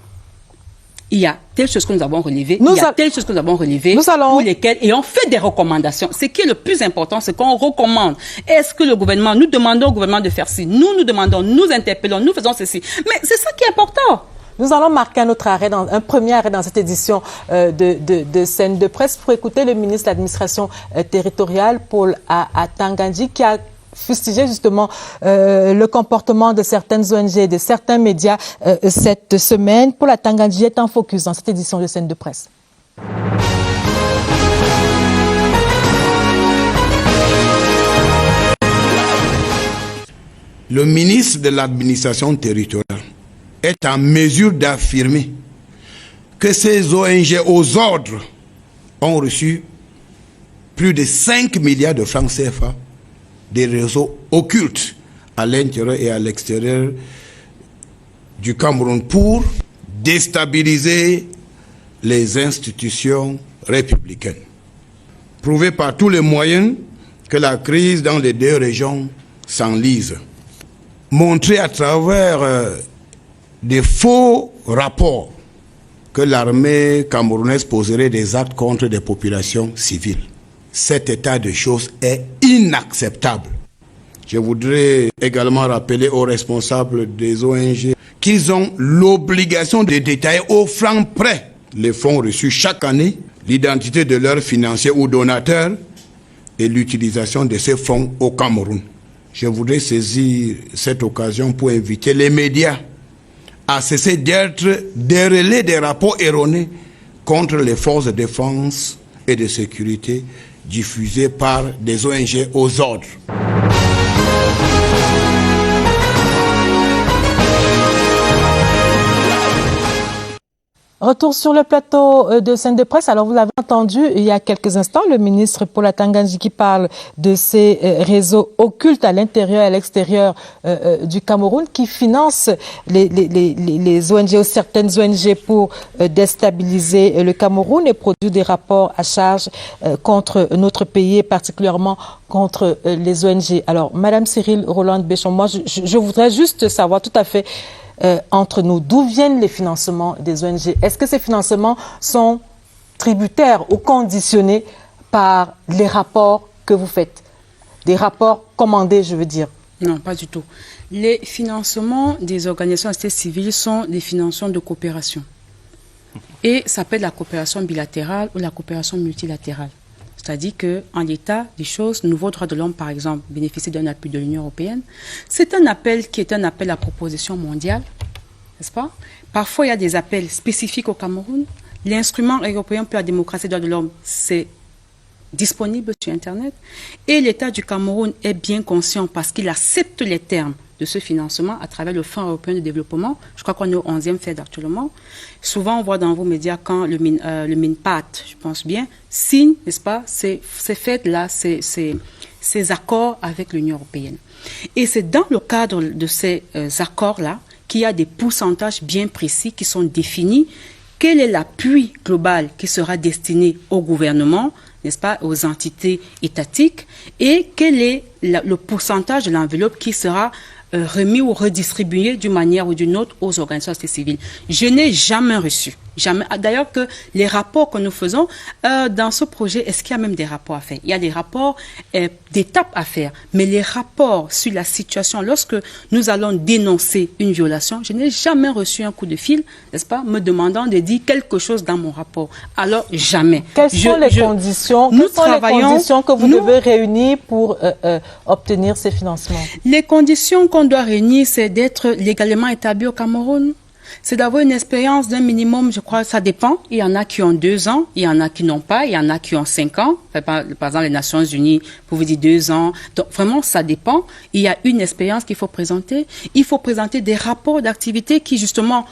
il y a telle chose que nous avons relevée, il y a telle chose que nous avons relevée, pour lesquelles, et on fait des recommandations. Ce qui est le plus important, c'est qu'on recommande. Est-ce que le gouvernement, nous demandons au gouvernement de faire ci, nous demandons, nous interpellons, nous faisons ceci. Mais c'est ça qui est important. Nous allons marquer un premier arrêt dans cette édition de Scène de presse pour écouter le ministre de l'Administration territoriale, Paul Atanga-Ndji, qui a fustigé justement le comportement de certaines ONG et de certains médias cette semaine. Paul Atanga-Ndji est en focus dans cette édition de Scène de presse. Le ministre de l'Administration territoriale est en mesure d'affirmer que ces ONG aux ordres ont reçu plus de 5 milliards de francs CFA des réseaux occultes à l'intérieur et à l'extérieur du Cameroun pour déstabiliser les institutions républicaines. Prouver par tous les moyens que la crise dans les deux régions s'enlise. Montrer à travers des faux rapports que l'armée camerounaise poserait des actes contre des populations civiles. Cet état de choses est inacceptable. Je voudrais également rappeler aux responsables des ONG qu'ils ont l'obligation de détailler au franc près les fonds reçus chaque année, l'identité de leurs financiers ou donateurs et l'utilisation de ces fonds au Cameroun. Je voudrais saisir cette occasion pour inviter les médias à cesser d'être des relais des rapports erronés contre les forces de défense et de sécurité diffusés par des ONG aux ordres. Retour sur le plateau de Scène de presse. Alors, vous l'avez entendu il y a quelques instants, le ministre Paul Atanga-Ndji qui parle de ces réseaux occultes à l'intérieur et à l'extérieur du Cameroun qui financent les ONG ou certaines ONG pour déstabiliser le Cameroun et produire des rapports à charge contre notre pays et particulièrement contre les ONG. Alors, Madame Cyril Roland-Béchon, moi, je voudrais juste savoir tout à fait entre nous, d'où viennent les financements des ONG? Est-ce que ces financements sont tributaires ou conditionnés par les rapports que vous faites? Des rapports commandés, je veux dire. Non, pas du tout. Les financements des organisations de société civile sont des financements de coopération. Et ça peut être la coopération bilatérale ou la coopération multilatérale. C'est-à-dire qu'en l'état des choses, Nouveau Droit de l'Homme, par exemple, bénéficie d'un appui de l'Union européenne. C'est un appel qui est un appel à proposition mondiale, n'est-ce pas? Parfois, il y a des appels spécifiques au Cameroun. L'instrument européen pour la démocratie et les droits de l'homme, c'est disponible sur Internet. Et l'État du Cameroun est bien conscient parce qu'il accepte les termes de ce financement à travers le Fonds européen de développement. Je crois qu'on est au 11e FED actuellement. Souvent, on voit dans vos médias quand le MINPAT, je pense bien, signe, n'est-ce pas, ces FED-là, ces accords avec l'Union européenne. Et c'est dans le cadre de ces accords-là qu'il y a des pourcentages bien précis qui sont définis. Quel est l'appui global qui sera destiné au gouvernement, n'est-ce pas, aux entités étatiques, et quel est le pourcentage de l'enveloppe qui sera remis ou redistribué d'une manière ou d'une autre aux organisations civiles. Je n'ai jamais reçu, jamais. D'ailleurs que les rapports que nous faisons dans ce projet, est-ce qu'il y a même des rapports à faire? Il y a des rapports d'étapes à faire, mais les rapports sur la situation, lorsque nous allons dénoncer une violation, je n'ai jamais reçu un coup de fil, n'est-ce pas, me demandant de dire quelque chose dans mon rapport. Alors jamais. Quelles sont les conditions que vous devez réunir pour obtenir ces financements? Les conditions qu'on doit réunir, c'est d'être légalement établi au Cameroun. C'est d'avoir une expérience d'un minimum, je crois, ça dépend. Il y en a qui ont 2 ans, il y en a qui n'ont pas, il y en a qui ont 5 ans. Par exemple, les Nations Unies, pour vous dire 2 ans. Donc, vraiment, ça dépend. Il y a une expérience qu'il faut présenter. Il faut présenter des rapports d'activité qui, justement,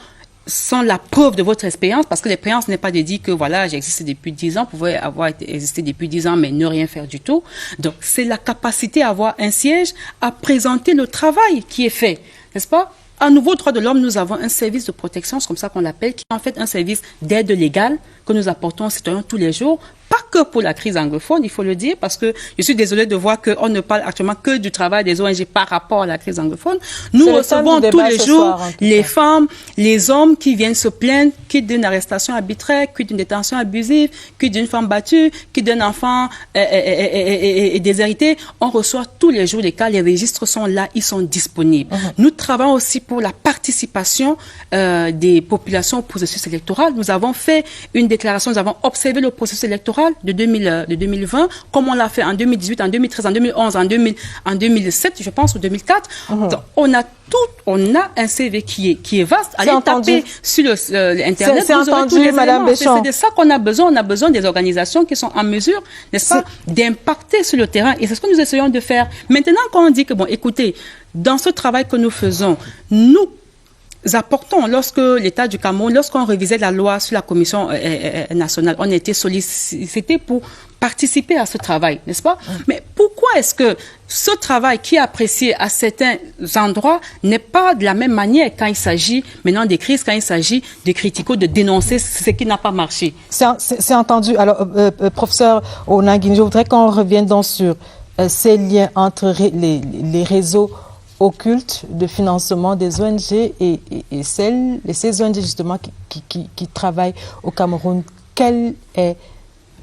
sont la preuve de votre expérience, parce que l'expérience n'est pas de dire que voilà, j'ai existé depuis 10 ans, vous pouvez avoir existé depuis 10 ans, mais ne rien faire du tout. Donc, c'est la capacité à avoir un siège, à présenter le travail qui est fait, n'est-ce pas? à nouveau, droits de l'homme, nous avons un service de protection, c'est comme ça qu'on l'appelle, qui est en fait un service d'aide légale que nous apportons aux citoyens tous les jours. Pas que pour la crise anglophone, il faut le dire, parce que je suis désolée de voir qu'on ne parle actuellement que du travail des ONG par rapport à la crise anglophone. Nous recevons tous les jours les femmes, les hommes qui viennent se plaindre, qui d'une arrestation arbitraire, qui d'une détention abusive, qui d'une femme battue, qui d'un enfant déshérité. On reçoit tous les jours les cas, les registres sont là, ils sont disponibles. Nous travaillons aussi pour la participation des populations au processus électoral. Nous avons fait une déclaration, nous avons observé le processus électoral de 2020, comme on l'a fait en 2018, en 2013, en 2011, en 2007, je pense, ou 2004. Donc, on a un CV qui est vaste. Allez taper sur l'Internet. C'est entendu, Madame Béchon. C'est de ça qu'on a besoin. On a besoin des organisations qui sont en mesure, n'est-ce pas, d'impacter sur le terrain. Et c'est ce que nous essayons de faire. Maintenant, quand on dit que, bon, écoutez, dans ce travail que nous faisons, nous apportons, lorsque l'État du Cameroun, lorsqu'on révisait la loi sur la Commission nationale, on a été sollicité pour participer à ce travail, n'est-ce pas? Mais pourquoi est-ce que ce travail qui est apprécié à certains endroits n'est pas de la même manière quand il s'agit maintenant des crises, quand il s'agit de critiquer, de dénoncer ce qui n'a pas marché? C'est entendu. Alors, professeur Onanguine, je voudrais qu'on revienne donc sur ces liens entre les réseaux occulte de financement des ONG et ces ONG justement qui travaillent au Cameroun. Quel est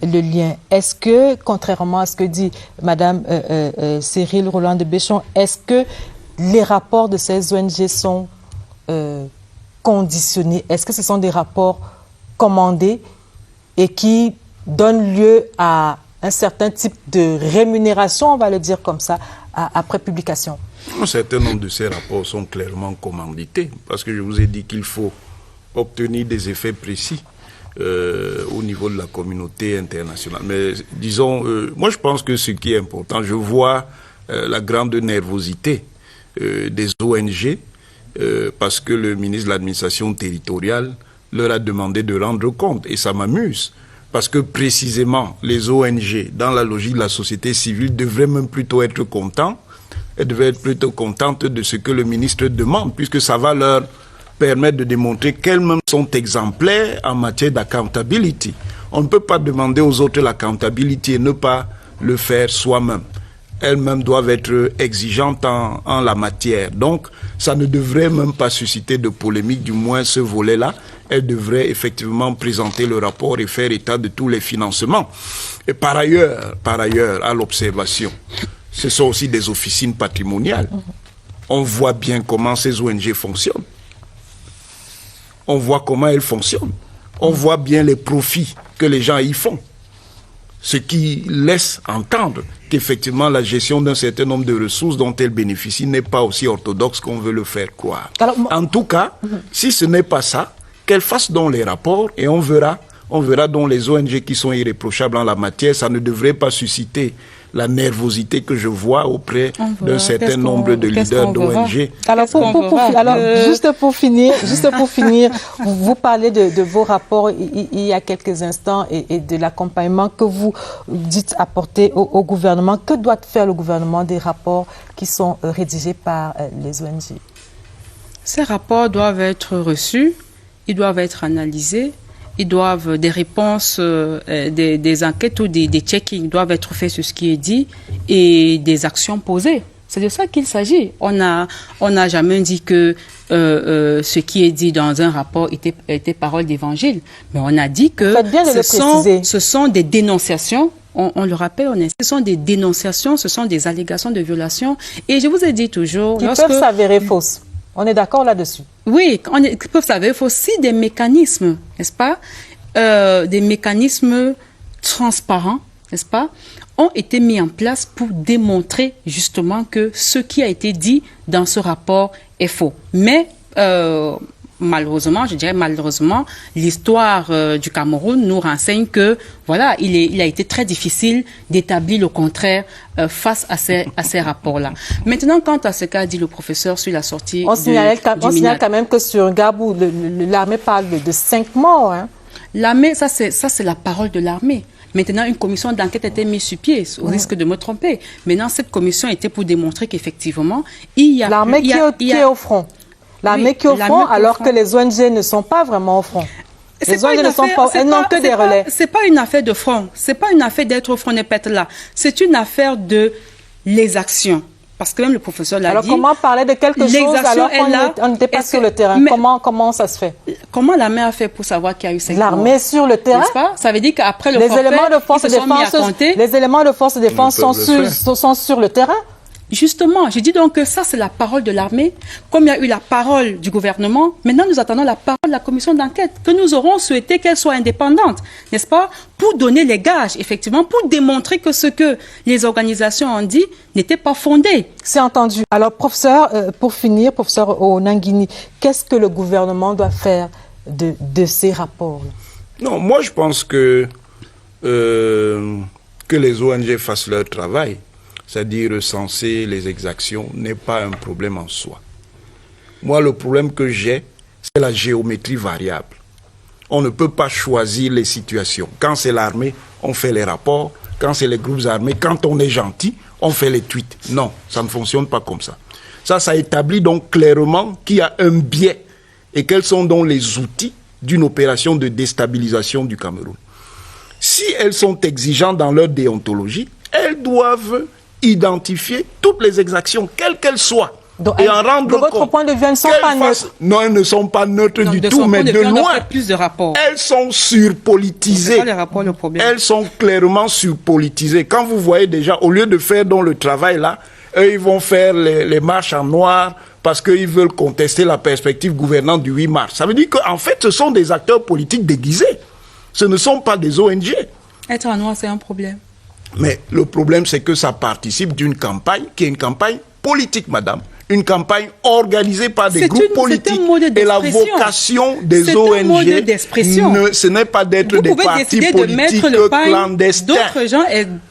le lien? Est-ce que, contrairement à ce que dit Madame Cyril Roland de Béchon, est-ce que les rapports de ces ONG sont conditionnés? Est-ce que ce sont des rapports commandés et qui donnent lieu à un certain type de rémunération, on va le dire comme ça, après publication? Un certain nombre de ces rapports sont clairement commandités, parce que je vous ai dit qu'il faut obtenir des effets précis au niveau de la communauté internationale. Mais disons, moi je pense que ce qui est important, je vois la grande nervosité des ONG, parce que le ministre de l'administration territoriale leur a demandé de rendre compte, et ça m'amuse. Parce que précisément, les ONG, dans la logique de la société civile, devraient même plutôt être contents. Elles devraient être plutôt contentes de ce que le ministre demande, puisque ça va leur permettre de démontrer qu'elles-mêmes sont exemplaires en matière d'accountability. On ne peut pas demander aux autres l'accountability et ne pas le faire soi-même. Elles-mêmes doivent être exigeantes en la matière. Donc, ça ne devrait même pas susciter de polémique, du moins ce volet-là. Elles devraient effectivement présenter le rapport et faire état de tous les financements. Et par ailleurs, à l'observation, ce sont aussi des officines patrimoniales. On voit bien comment ces ONG fonctionnent. On voit comment elles fonctionnent. On voit bien les profits que les gens y font. Ce qui laisse entendre qu'effectivement la gestion d'un certain nombre de ressources dont elles bénéficient n'est pas aussi orthodoxe qu'on veut le faire croire. Alors, en tout cas, si ce n'est pas ça, qu'elles fassent donc les rapports et on verra donc les ONG qui sont irréprochables en la matière. Ça ne devrait pas susciter la nervosité que je vois auprès d'un certain nombre de leaders d'ONG. Alors, juste pour finir, vous parlez de vos rapports il y a quelques instants et de l'accompagnement que vous dites apporter au gouvernement. Que doit faire le gouvernement des rapports qui sont rédigés par les ONG? Ces rapports doivent être reçus, ils doivent être analysés. Ils doivent, des réponses, des enquêtes ou des check-ins doivent être faits sur ce qui est dit et des actions posées. C'est de ça qu'il s'agit. On n'a jamais dit que ce qui est dit dans un rapport était parole d'évangile. Mais on a dit que ce sont des dénonciations. On le rappelle, ce sont des dénonciations, ce sont des allégations de violations. Et je vous ai dit toujours... Qui peuvent s'avérer fausses. On est d'accord là-dessus? Oui, ils peuvent s'avérer fausses. Si des mécanismes, n'est-ce pas, des mécanismes transparents, n'est-ce pas, ont été mis en place pour démontrer justement que ce qui a été dit dans ce rapport est faux. Mais malheureusement, l'histoire du Cameroun nous renseigne que voilà, il a été très difficile d'établir le contraire face à ces rapports-là. Maintenant, quant à ce qu'a dit le professeur sur la sortie on signale quand même que sur Gabou, l'armée parle de 5 morts. Hein. L'armée, ça c'est la parole de l'armée. Maintenant, une commission d'enquête a été mise sur pied, au risque de me tromper. Maintenant, cette commission était pour démontrer qu'effectivement, il y a... L'armée qui est au front. L'armée qui est au front, alors que les ONG ne sont pas vraiment au front. Les ONG ne sont pas, elles n'ont que des relais. C'est pas une affaire de front. C'est pas une affaire d'être au front et d'être là. C'est une affaire de les actions. Parce que même le professeur l'a dit. Alors comment parler de quelque chose alors qu'on n'était pas sur le terrain? Comment ça se fait? Comment l'armée a fait pour savoir qu'il y a eu 5 morts? L'armée sur le terrain? Pas? Ça veut dire qu'après le forfait, les éléments de force de défense sont sur le terrain? Justement, j'ai dit donc que ça, c'est la parole de l'armée. Comme il y a eu la parole du gouvernement, maintenant nous attendons la parole de la commission d'enquête, que nous aurons souhaité qu'elle soit indépendante, n'est-ce pas, pour donner les gages, effectivement, pour démontrer que ce que les organisations ont dit n'était pas fondé. C'est entendu. Alors, professeur, pour finir, professeur Onanguini, qu'est-ce que le gouvernement doit faire de ces rapports-là? Non, moi je pense que les ONG fassent leur travail, c'est-à-dire recenser les exactions, n'est pas un problème en soi. Moi, le problème que j'ai, c'est la géométrie variable. On ne peut pas choisir les situations. Quand c'est l'armée, on fait les rapports. Quand c'est les groupes armés, quand on est gentil, on fait les tweets. Non, ça ne fonctionne pas comme ça. Ça établit donc clairement qu'il y a un biais et quels sont donc les outils d'une opération de déstabilisation du Cameroun. Si elles sont exigeantes dans leur déontologie, elles doivent identifier toutes les exactions, quelles qu'elles soient, donc, et en rendre compte. De votre point de vue, elles ne sont pas neutres. Non, elles ne sont pas neutres du tout, mais de loin. Plus de rapports. Elles sont surpolitisées. Les rapports, le problème. Elles sont clairement surpolitisées. Quand vous voyez déjà, au lieu de faire donc le travail là, eux, ils vont faire les marches en noir parce qu'ils veulent contester la perspective gouvernante du 8 mars. Ça veut dire qu'en fait, ce sont des acteurs politiques déguisés. Ce ne sont pas des ONG. Être en noir, c'est un problème. Mais le problème, c'est que ça participe d'une campagne qui est une campagne politique, madame. Une campagne organisée par des groupes politiques. Et la vocation des ONG, ce n'est pas d'être des partis politiques clandestins.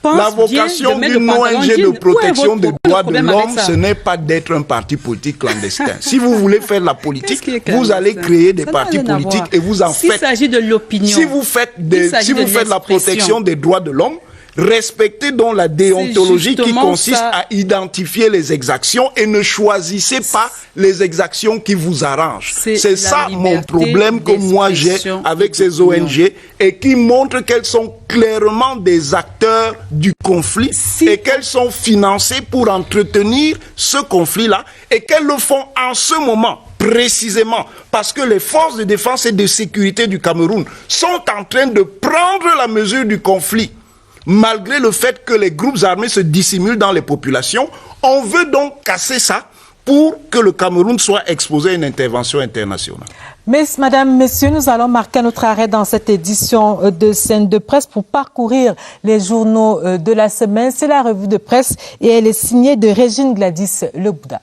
La vocation d'une ONG de protection des droits de l'homme, ce n'est pas d'être un parti politique clandestin. Si vous voulez faire de la politique, vous allez créer des partis politiques et vous en faites. S'il s'agit de l'opinion, si vous faites de la protection des droits de l'homme, respectez donc la déontologie qui consiste à identifier les exactions et ne choisissez pas les exactions qui vous arrangent. C'est ça mon problème que moi j'ai avec ces ONG et qui montrent qu'elles sont clairement des acteurs du conflit et qu'elles sont financées pour entretenir ce conflit-là et qu'elles le font en ce moment. Précisément parce que les forces de défense et de sécurité du Cameroun sont en train de prendre la mesure du conflit. Malgré le fait que les groupes armés se dissimulent dans les populations, on veut donc casser ça pour que le Cameroun soit exposé à une intervention internationale. Madame, messieurs, nous allons marquer notre arrêt dans cette édition de Scène de Presse pour parcourir les journaux de la semaine. C'est la revue de presse et elle est signée de Régine Gladys Lebouda.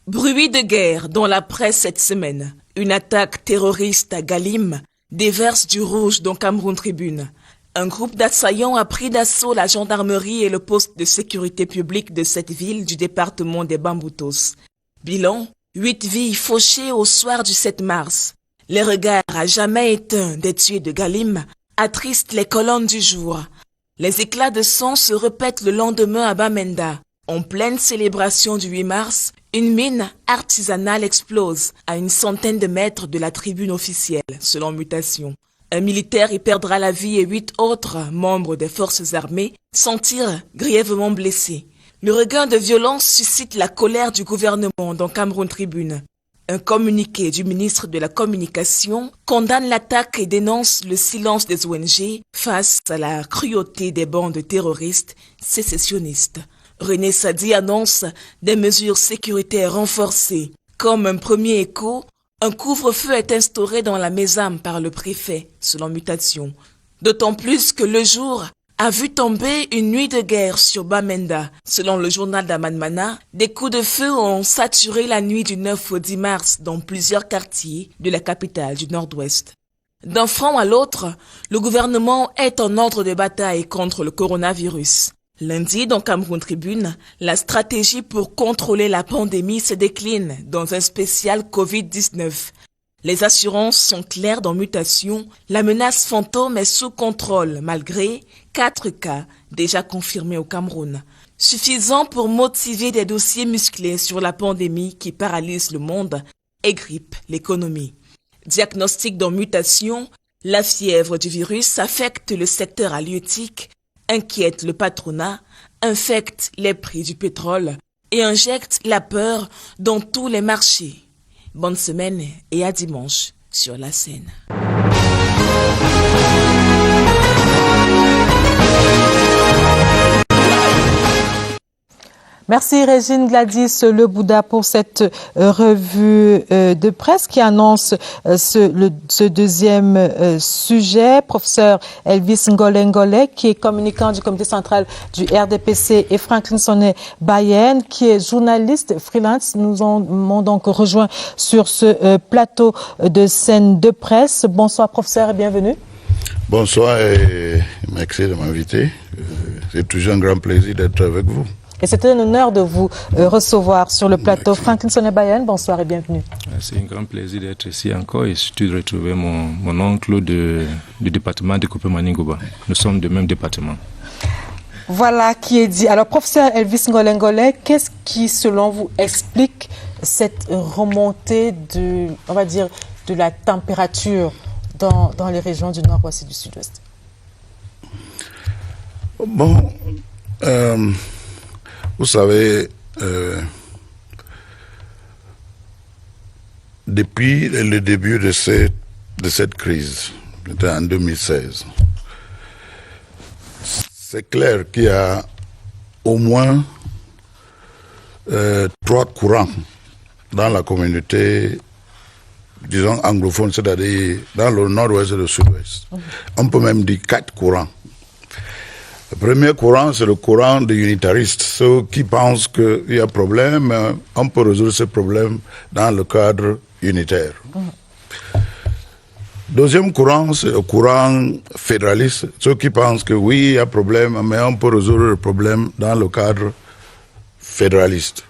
Bruit de guerre dans la presse cette semaine. Une attaque terroriste à Galim déverse du rouge dans Cameroun Tribune. Un groupe d'assaillants a pris d'assaut la gendarmerie et le poste de sécurité publique de cette ville du département des Bamboutos. Bilan, 8 vies fauchées au soir du 7 mars. Les regards à jamais éteints des tués de Galim attristent les colonnes du jour. Les éclats de sang se répètent le lendemain à Bamenda. En pleine célébration du 8 mars, une mine artisanale explose à une centaine de mètres de la tribune officielle, selon Mutation. Un militaire y perdra la vie et 8 autres membres des forces armées s'en tirent grièvement blessés. Le regain de violence suscite la colère du gouvernement dans Cameroun Tribune. Un communiqué du ministre de la Communication condamne l'attaque et dénonce le silence des ONG face à la cruauté des bandes terroristes sécessionnistes. René Sadi annonce des mesures sécuritaires renforcées. Comme un premier écho, un couvre-feu est instauré dans la Mésame par le préfet, selon Mutation. D'autant plus que le jour a vu tomber une nuit de guerre sur Bamenda. Selon le journal d'Amanmana, des coups de feu ont saturé la nuit du 9 au 10 mars dans plusieurs quartiers de la capitale du Nord-Ouest. D'un front à l'autre, le gouvernement est en ordre de bataille contre le coronavirus. Lundi, dans Cameroun Tribune, la stratégie pour contrôler la pandémie se décline dans un spécial Covid-19. Les assurances sont claires dans mutation. La menace fantôme est sous contrôle malgré 4 cas déjà confirmés au Cameroun. Suffisant pour motiver des dossiers musclés sur la pandémie qui paralyse le monde et grippe l'économie. Diagnostic dans mutation, la fièvre du virus affecte le secteur halieutique, inquiète le patronat, infecte les prix du pétrole et injecte la peur dans tous les marchés. Bonne semaine et à dimanche sur la scène. Merci Régine Gladys Le Bouddha pour cette revue de presse qui annonce ce deuxième sujet. Professeur Elvis Ngolé, qui est communicant du comité central du RDPC, et Franklin Sonnet Bayen, qui est journaliste freelance, nous m'ont donc rejoint sur ce plateau de scène de presse. Bonsoir professeur et bienvenue. Bonsoir et merci de m'inviter. C'est toujours un grand plaisir d'être avec vous. Et c'est un honneur de vous recevoir sur le plateau. Franklin Sonnet Bayen, bonsoir et bienvenue. C'est un grand plaisir d'être ici encore et surtout de retrouver mon oncle du département de Coupé-Maningoba. Nous sommes du même département. Voilà qui est dit. Alors, professeur Elvis Ngolé, qu'est-ce qui, selon vous, explique cette remontée de la température dans les régions du nord-ouest et du sud-ouest? Bon, vous savez, depuis le début de cette crise, c'était en 2016, c'est clair qu'il y a au moins 3 courants dans la communauté, disons anglophone, c'est-à-dire dans le nord-ouest et le sud-ouest. On peut même dire 4 courants. Le premier courant, c'est le courant des unitaristes, ceux qui pensent qu'il y a problème, on peut résoudre ce problème dans le cadre unitaire. Deuxième courant, c'est le courant fédéraliste, ceux qui pensent que oui, il y a problème, mais on peut résoudre le problème dans le cadre fédéraliste.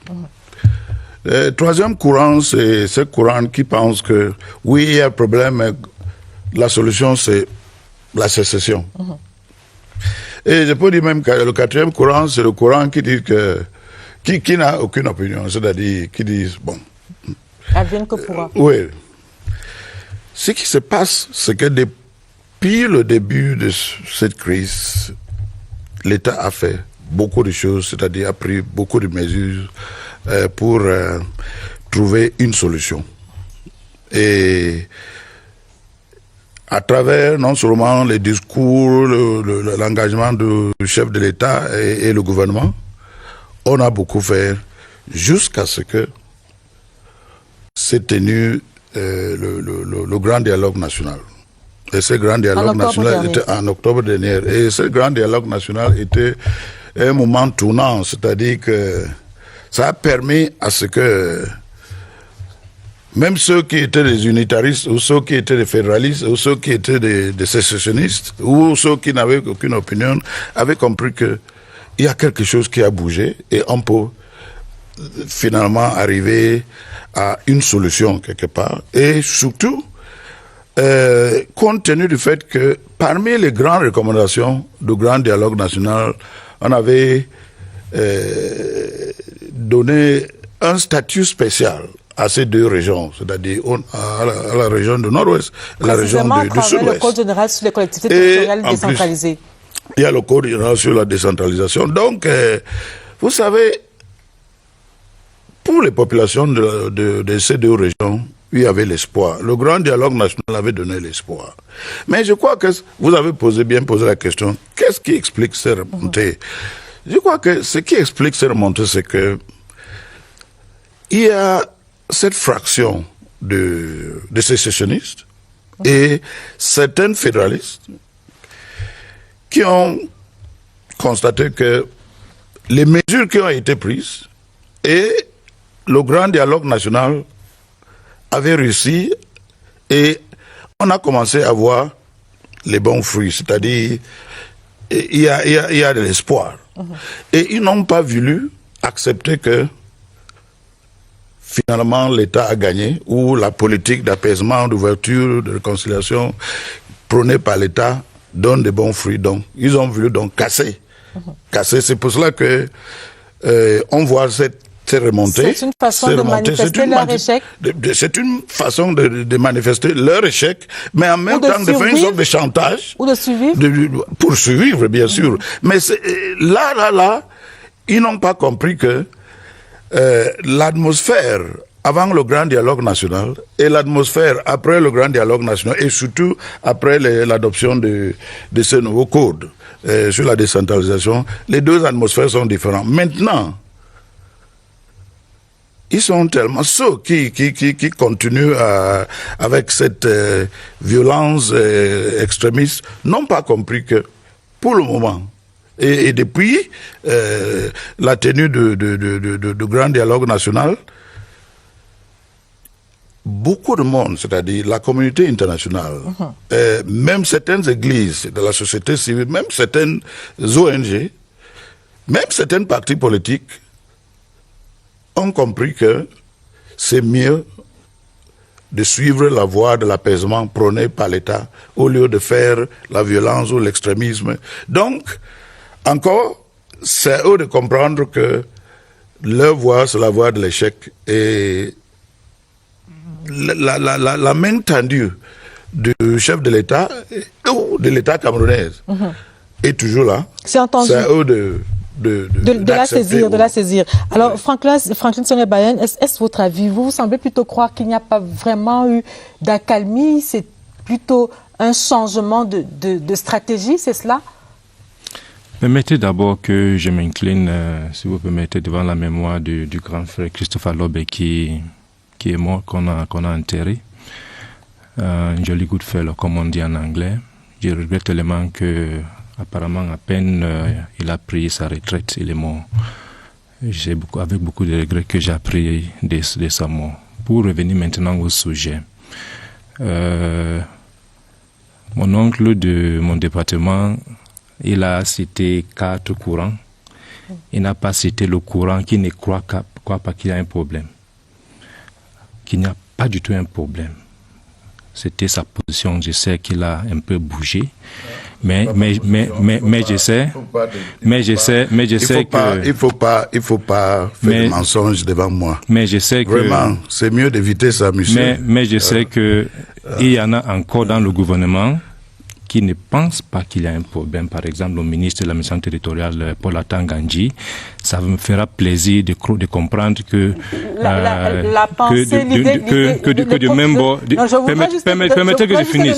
Le troisième courant, c'est ce courant qui pense que oui, il y a problème, mais la solution, c'est la sécession. Et je peux dire même que le quatrième courant, c'est le courant qui dit que qui n'a aucune opinion, c'est-à-dire qui dit bon. Advienne que pourra. Oui. Ce qui se passe, c'est que depuis le début de cette crise, l'État a fait beaucoup de choses, c'est-à-dire a pris beaucoup de mesures pour trouver une solution. Et à travers non seulement les discours, l'engagement du chef de l'État et le gouvernement, on a beaucoup fait jusqu'à ce que s'est tenu le grand dialogue national. Et ce grand dialogue national était en octobre dernier. Et ce grand dialogue national était un moment tournant, c'est-à-dire que ça a permis à ce que même ceux qui étaient des unitaristes, ou ceux qui étaient des fédéralistes, ou ceux qui étaient des sécessionnistes, ou ceux qui n'avaient aucune opinion, avaient compris qu'il y a quelque chose qui a bougé et on peut finalement arriver à une solution quelque part. Et surtout, compte tenu du fait que parmi les grandes recommandations du Grand Dialogue National, on avait donné un statut spécial à ces deux régions, c'est-à-dire à la région du Nord-Ouest et la région du Sud-Ouest. Le Code général sur les collectivités territoriales décentralisées. Il y a le Code général sur la décentralisation. Donc, vous savez, pour les populations de ces deux régions, il y avait l'espoir. Le Grand Dialogue National avait donné l'espoir. Mais je crois que vous avez bien posé la question, qu'est-ce qui explique ces remontées? Je crois que ce qui explique ces remontées, c'est que il y a cette fraction de sécessionnistes et certains fédéralistes qui ont constaté que les mesures qui ont été prises et le Grand Dialogue National avait réussi et on a commencé à voir les bons fruits, c'est-à-dire il y a de l'espoir. Et ils n'ont pas voulu accepter que finalement l'État a gagné, ou la politique d'apaisement, d'ouverture, de réconciliation prônée par l'État donne de bons fruits. Donc, ils ont voulu donc casser. C'est pour cela que on voit cette remontée. C'est une façon de manifester leur échec. C'est une façon de manifester leur échec, mais en même temps de faire une sorte de chantage. Ou de survivre. Pour survivre, bien sûr. Mais là, ils n'ont pas compris que l'atmosphère avant le grand dialogue national et l'atmosphère après le grand dialogue national, et surtout après l'adoption de ce nouveau code sur la décentralisation, les deux atmosphères sont différentes. Maintenant, ils sont tellement ceux qui continuent avec cette violence extrémiste, n'ont pas compris que pour le moment, et depuis la tenue de grand dialogue national, beaucoup de monde, c'est-à-dire la communauté internationale, même certaines églises de la société civile, même certaines ONG, même certains partis politiques ont compris que c'est mieux de suivre la voie de l'apaisement prônée par l'État au lieu de faire la violence ou l'extrémisme. Donc, encore, c'est eux de comprendre que leur voie, c'est la voie de l'échec. Et la main tendue du chef de l'État ou de l'État camerounais est toujours là. C'est à eux de la saisir. Alors, Franklin Sonnet-Bayen, est-ce votre avis? Vous semblez plutôt croire qu'il n'y a pas vraiment eu d'accalmie, c'est plutôt un changement de stratégie, c'est cela? Permettez d'abord que je m'incline, si vous permettez, devant la mémoire du grand frère Christopher Lobé qui est mort, qu'on a enterré. Un joli good fellow, comme on dit en anglais. Je regrette tellement que, apparemment, à peine il a pris sa retraite, il est mort. Avec beaucoup de regrets que j'ai appris de sa mort. Pour revenir maintenant au sujet. Mon oncle de mon département, il a cité 4 courants. Il n'a pas cité le courant qui ne croit pas qu'il y a un problème. Qu'il n'y a pas du tout un problème. C'était sa position. Je sais qu'il a un peu bougé. Mais je sais que... Il faut pas faire des mensonges devant moi. Mais je sais que... Vraiment, c'est mieux d'éviter ça, monsieur. Mais je sais que il y en a encore dans le gouvernement qui ne pensent pas qu'il y a un problème. Par exemple, le ministre de la mission territoriale, Paul Atangandji, ça me fera plaisir de comprendre que la pensée, du même bord... Permettez que je finisse.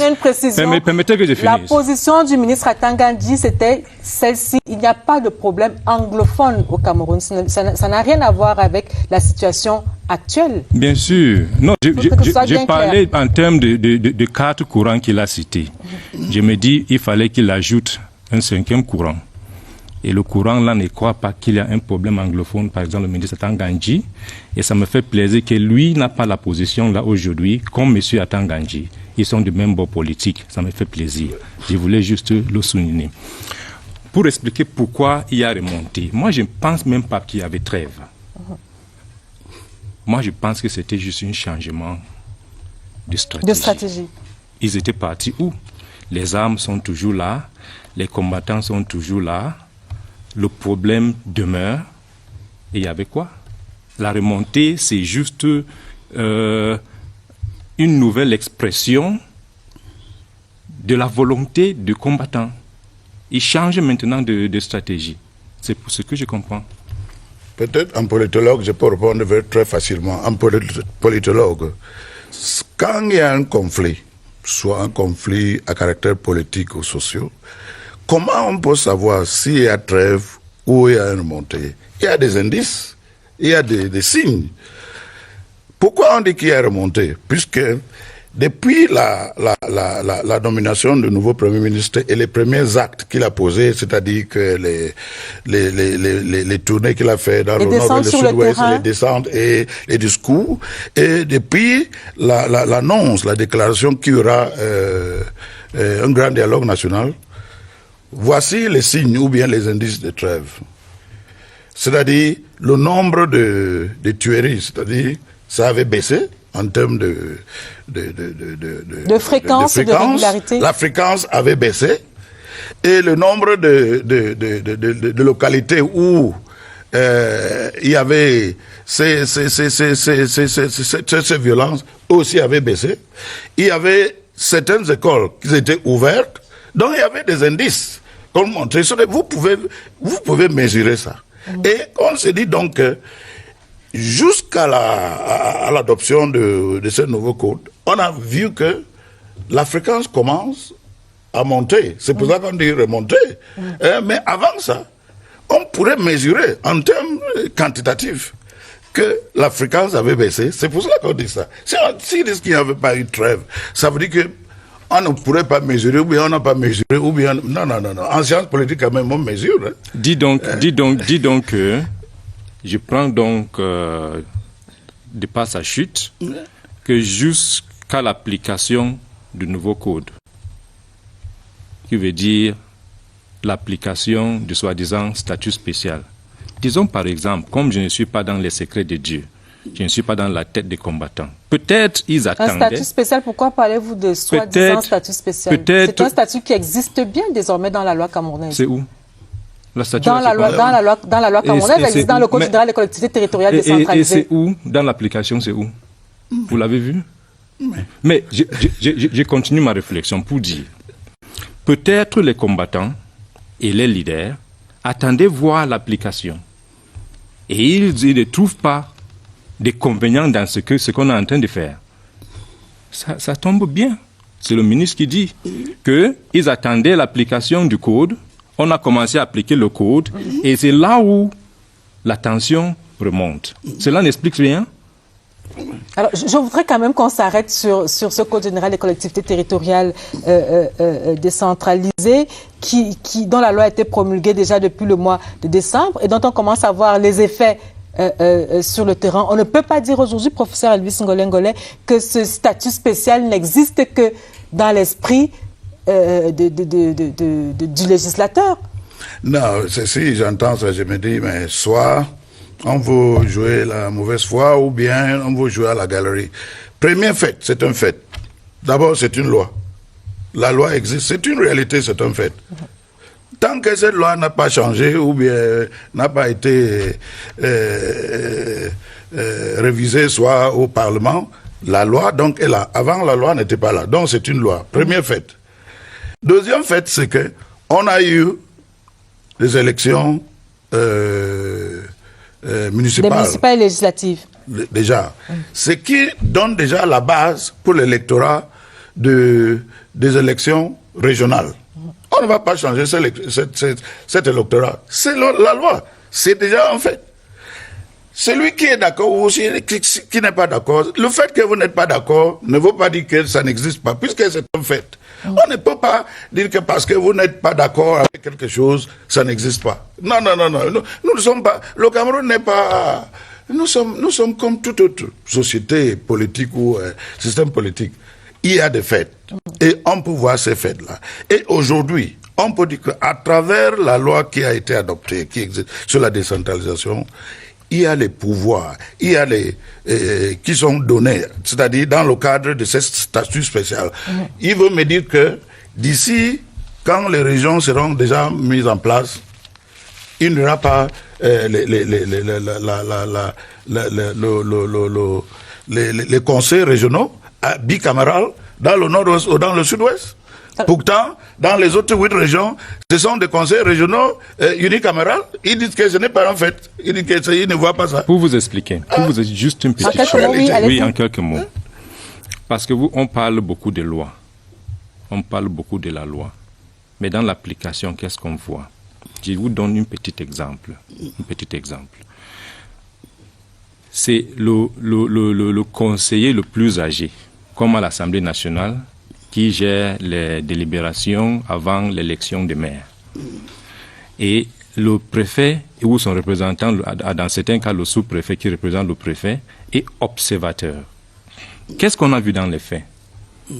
Permettez que je finisse. La position du ministre Atangandji, c'était celle-ci. Il n'y a pas de problème anglophone au Cameroun. Ça n'a rien à voir avec la situation actuelle. Bien sûr. Non, j'ai parlé en termes de 4 courants qu'il a cités. Je me dis, il fallait qu'il ajoute un 5e courant. Et le courant là ne croit pas qu'il y a un problème anglophone, par exemple le ministre Atangandji. Et ça me fait plaisir que lui n'a pas la position là aujourd'hui comme M. Atangandji. Ils sont du même bord politique. Ça me fait plaisir. Je voulais juste le souligner. Pour expliquer pourquoi il y a remonté. Moi, je ne pense même pas qu'il y avait trêve. Moi, je pense que c'était juste un changement de stratégie. Ils étaient partis où? Les armes sont toujours là, les combattants sont toujours là, le problème demeure. Et il y avait quoi? La remontée, c'est juste une nouvelle expression de la volonté du combattant. Ils changent maintenant de stratégie. C'est pour ce que je comprends. Peut-être un politologue, je peux répondre très facilement. Un politologue, quand il y a un conflit, soit un conflit à caractère politique ou social, comment on peut savoir s'il y a trêve ou il y a une remontée? Il y a des indices, il y a des signes. Pourquoi on dit qu'il y a remontée? Puisque depuis la nomination du nouveau Premier ministre et les premiers actes qu'il a posés, c'est-à-dire que les tournées qu'il a fait dans le nord et le sud-ouest, les descentes et les discours, et depuis l'annonce, la déclaration qu'il y aura un grand dialogue national, voici les signes ou bien les indices de trêve. C'est-à-dire le nombre de tueries, c'est-à-dire ça avait baissé en termes de fréquence, de régularité. La fréquence avait baissé et le nombre de localités où il y avait ces violences aussi avait baissé. Il y avait certaines écoles qui étaient ouvertes, donc il y avait des indices qu'on montrait. Vous pouvez mesurer ça. Et on s'est dit donc que jusqu'à l'adoption de ce nouveau code, on a vu que la fréquence commence à monter. C'est pour ça qu'on dit remonter. Mais avant ça, on pourrait mesurer en termes quantitatifs que la fréquence avait baissé. C'est pour ça qu'on dit ça. S'il dit qu'il n'y avait pas eu de trêve, ça veut dire que on ne pourrait pas mesurer, ou bien on n'a pas mesuré, ou bien... Non. En sciences politiques, quand même, on mesure. Hein. Dis donc que je prends donc de par sa chute que jusqu'à l'application du nouveau code, qui veut dire l'application du soi-disant statut spécial. Disons par exemple, comme je ne suis pas dans les secrets de Dieu, je ne suis pas dans la tête des combattants. Peut-être ils attendaient... Un statut spécial, pourquoi parlez-vous de soi-disant statut spécial? C'est un statut qui existe bien désormais dans la loi camerounaise. C'est où? Dans la loi camerounaise, elle existe dans le Code général des collectivités territoriales décentralisées. Et c'est où? Dans l'application, c'est où? Vous l'avez vu? Mais je continue ma réflexion pour dire, peut-être les combattants et les leaders attendaient voir l'application. Et ils ne trouvent pas des convénients dans ce qu'on est en train de faire. Ça tombe bien. C'est le ministre qui dit qu'ils attendaient l'application du code. On a commencé à appliquer le code et c'est là où la tension remonte. Cela n'explique rien. Alors, je voudrais quand même qu'on s'arrête sur ce Code général des collectivités territoriales décentralisées dont la loi a été promulguée déjà depuis le mois de décembre et dont on commence à voir les effets sur le terrain. On ne peut pas dire aujourd'hui, professeur Elvis Ngolé, que ce statut spécial n'existe que dans l'esprit du législateur. Non, si j'entends ça, je me dis, mais soit on veut jouer la mauvaise foi ou bien on veut jouer à la galerie. Premier fait, c'est un fait. D'abord, c'est une loi. La loi existe, c'est une réalité, c'est un fait. Tant que cette loi n'a pas changé ou bien n'a pas été révisée soit au Parlement, la loi donc est là. Avant, la loi n'était pas là. Donc, c'est une loi. Premier fait. Deuxième fait, c'est que on a eu des élections municipales. Des municipales et législatives. Déjà. Ce qui donne déjà la base pour l'électorat des élections régionales. On ne va pas changer cet électorat. C'est la loi. C'est déjà un fait. Celui qui est d'accord ou aussi qui n'est pas d'accord, le fait que vous n'êtes pas d'accord ne veut pas dire que ça n'existe pas, puisque c'est un fait. On ne peut pas dire que parce que vous n'êtes pas d'accord avec quelque chose, ça n'existe pas. Non. Nous ne sommes pas... Le Cameroun n'est pas... Nous sommes comme toute autre société politique ou système politique. Il y a des faits. Et on peut voir ces faits-là. Et aujourd'hui, on peut dire qu'à travers la loi qui a été adoptée, qui existe sur la décentralisation, il y a les pouvoirs, il y a qui sont donnés, c'est-à-dire dans le cadre de ce statut spécial. Il veut me dire que d'ici, quand les régions seront déjà mises en place, il n'y aura pas les conseils régionaux bicamérales dans le nord-ouest ou dans le sud-ouest. Pourtant, dans les autres 8 régions, ce sont des conseils régionaux unicamérales. Ils disent que ce n'est pas un fait. Ils disent qu'ils ne voient pas ça. Pour vous expliquer, juste une petite chose. Oui, en quelques mots. Parce que on parle beaucoup de lois. On parle beaucoup de la loi. Mais dans l'application, qu'est-ce qu'on voit? Je vous donne un petit exemple. C'est le conseiller le plus âgé, comme à l'Assemblée nationale, qui gère les délibérations avant l'élection des maires. Et le préfet ou son représentant, dans certains cas le sous-préfet qui représente le préfet, est observateur. Qu'est-ce qu'on a vu dans les faits?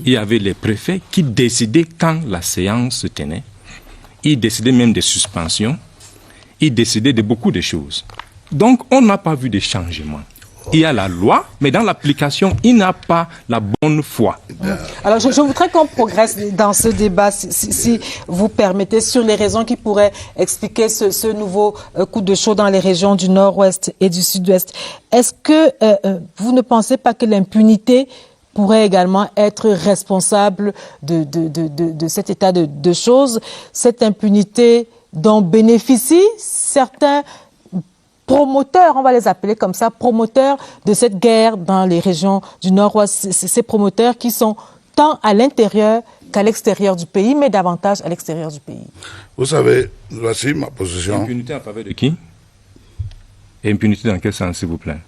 Il y avait les préfets qui décidaient quand la séance se tenait. Ils décidaient même des suspensions. Ils décidaient de beaucoup de choses. Donc, on n'a pas vu de changement. Il y a la loi, mais dans l'application, il n'a pas la bonne foi. Alors, je voudrais qu'on progresse dans ce débat, si vous permettez, sur les raisons qui pourraient expliquer ce nouveau coup de chaud dans les régions du Nord-Ouest et du Sud-Ouest. Est-ce que vous ne pensez pas que l'impunité pourrait également être responsable de cet état de choses, cette impunité dont bénéficient certains promoteurs, on va les appeler comme ça, promoteurs de cette guerre dans les régions du Nord-Ouest, ces promoteurs qui sont tant à l'intérieur qu'à l'extérieur du pays, mais davantage à l'extérieur du pays. Vous savez, voici ma position. Impunité en faveur de qui? Et impunité dans quel sens, s'il vous plaît?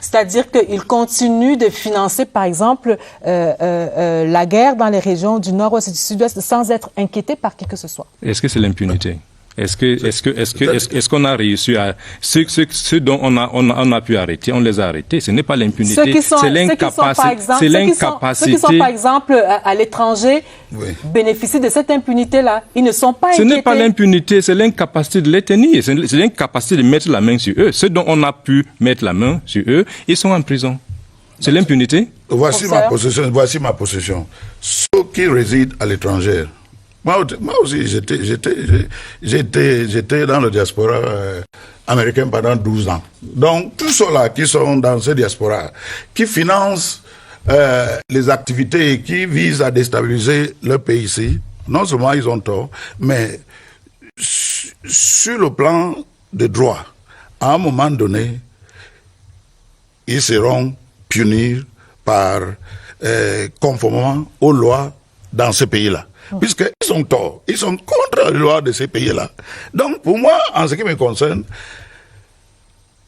C'est-à-dire qu'ils continuent de financer, par exemple, la guerre dans les régions du Nord-Ouest et du Sud-Ouest sans être inquiétés par qui que ce soit. Est-ce que c'est l'impunité? Est-ce qu'on a réussi à ceux dont on a pu arrêter, on les a arrêtés. Ce n'est pas l'impunité, c'est l'incapacité. Ceux qui sont par exemple à l'étranger bénéficient de cette impunité-là. Ils ne sont pas inquiétés. Ce n'est pas l'impunité, c'est l'incapacité de les tenir. C'est l'incapacité de mettre la main sur eux. Ceux dont on a pu mettre la main sur eux, ils sont en prison. C'est l'impunité. Voici ma position. Ceux qui résident à l'étranger. Moi aussi, j'étais dans le diaspora américain pendant 12 ans. Donc, tous ceux-là qui sont dans ce diaspora, qui financent les activités qui visent à déstabiliser le pays ici, non seulement ils ont tort, mais sur le plan de droit, à un moment donné, ils seront punis par conformément aux lois dans ce pays-là. Puisqu'ils sont torts, ils sont contre les lois de ces pays-là. Donc, pour moi, en ce qui me concerne,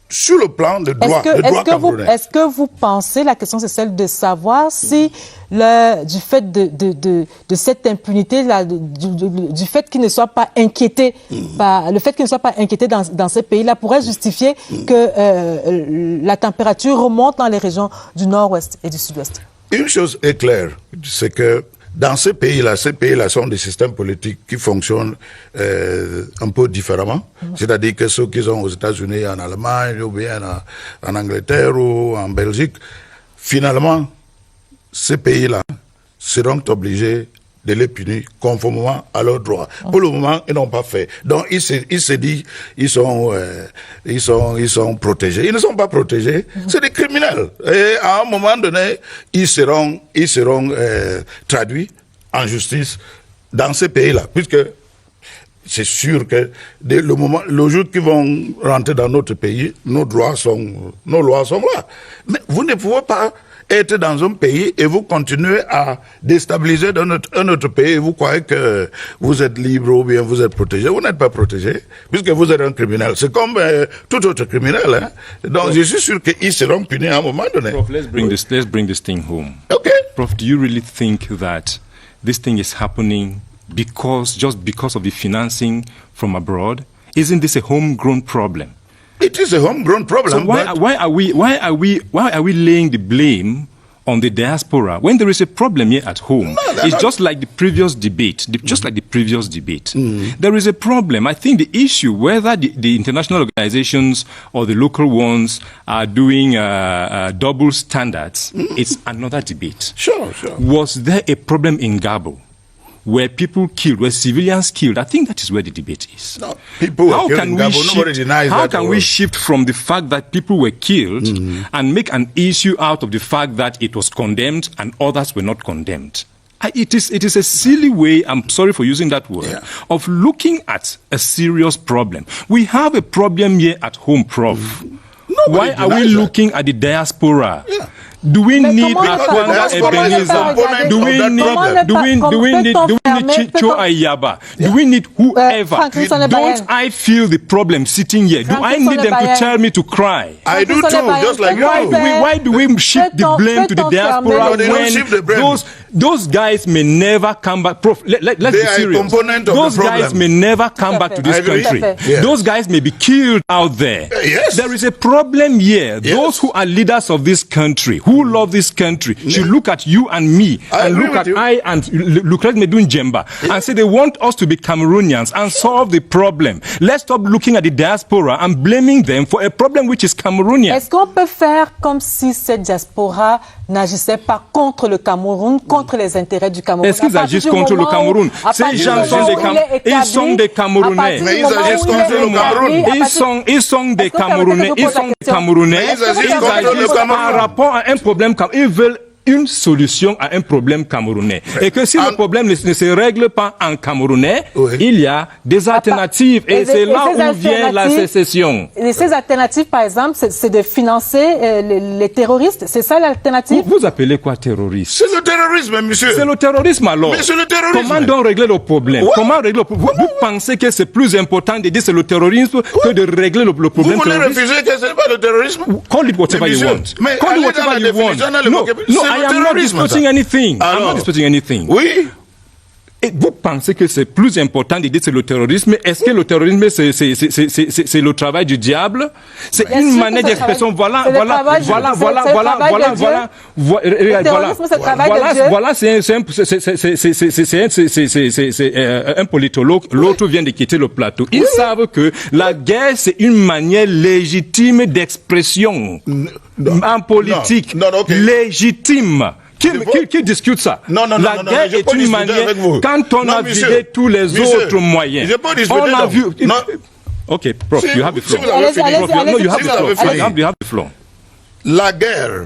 sur le plan de droit, est-ce que vous pensez, la question c'est celle de savoir si du fait de cette impunité, du fait qu'ils ne soient pas inquiétés, le fait qu'ils ne soient pas inquiétés dans ces pays-là pourrait justifier que la température remonte dans les régions du Nord-Ouest et du Sud-Ouest? Une chose est claire, c'est que dans ces pays-là sont des systèmes politiques qui fonctionnent un peu différemment. C'est-à-dire que ceux qui sont aux États-Unis, en Allemagne, ou bien en Angleterre ou en Belgique, finalement, ces pays-là seront obligés de les punir conformément à leurs droits. Pour le moment, ils n'ont pas fait. Donc, ils se disent, ils sont protégés. Ils ne sont pas protégés. C'est des criminels. Et à un moment donné, ils seront traduits en justice dans ces pays-là, puisque c'est sûr que le jour qu'ils vont rentrer dans notre pays, nos lois sont là. Mais vous ne pouvez pas être dans un pays et vous continuez à déstabiliser un autre pays et vous croyez que vous êtes libre ou bien vous êtes protégé. Vous n'êtes pas protégé puisque vous êtes un criminel. C'est comme tout autre criminel. Hein? Donc je suis sûr qu'ils seront punis à un moment donné. Prof, let's bring this thing home. Okay. Prof, do you really think that this thing is happening just because of the financing from abroad? Isn't this a homegrown problem? It is a homegrown problem. So why are we laying the blame on the diaspora when there is a problem here at home? It's just like the previous debate. There is a problem. I think the issue whether the international organizations or the local ones are doing double standards, it's another debate. Sure. Was there a problem in Gabo? Were people killed? Were civilians killed? I think that is where the debate is. No, people were killed in Gabo. Nobody denies that. How can we shift from the fact that people were killed and make an issue out of the fact that it was condemned and others were not condemned? It is a silly way, I'm sorry for using that word, of looking at a serious problem. We have a problem here at home, Prof. Why are we looking at the diaspora? Yeah. Do we need Akwanga Ebenezer? Do we need Cho Ayaba? Do we need whoever? Don't I feel the problem sitting here? Do I need them to tell me to cry? I do too, just like you. Why do we shift the blame to the diaspora when those guys may never come back? Prof, let's be serious. Those guys may never come back to this country. Those guys may be killed out there. Yes. There is a problem here. Those who are leaders of this country, who love this country should look at you and me, and look at I and Lucrèce Medoune Djemba, and say they want us to be Cameroonians and solve the problem. Let's stop looking at the diaspora and blaming them for a problem which is Cameroonian. Est-ce qu'on peut faire comme si cette diaspora n'agissait pas contre le Cameroun, contre les intérêts du Cameroun? Est-ce qu'ils agissent contre le Cameroun? Ces gens sont des Camerounais. Ils sont des Camerounais. Mais ils agissent contre le Cameroun. Ils sont des Camerounais. Ils sont des Camerounais. Ils agissent par rapport à un problème. Ils veulent une solution à un problème camerounais. Et que si le problème ne se règle pas en camerounais, il y a des alternatives. Et c'est là où vient la sécession. Et ces alternatives, par exemple, c'est de financer les terroristes. C'est ça l'alternative? Vous appelez quoi terroriste? C'est le terrorisme, monsieur. C'est le terrorisme alors. Mais c'est le terrorisme. Comment donc régler le problème? Comment régler le problème? Vous pensez que c'est plus important de dire c'est le terrorisme que de régler le problème? Vous voulez refuser que ce n'est pas le terrorisme? Call it whatever you want. Call it whatever you want. No, I am not disputing anything. I'm not disputing anything. Oui. Et vous pensez que c'est plus important de dire c'est le terrorisme? Est-ce que le terrorisme c'est le travail du diable? C'est une manière d'expression. Voilà, c'est un politologue. L'autre vient de quitter le plateau. Ils savent que la guerre c'est une manière légitime d'expression en politique, légitime. Qui discute ça? La guerre est une manière. Quand on a vidé tous les autres moyens, on a vu. Ok, prof, you have the floor. You have the floor. La guerre,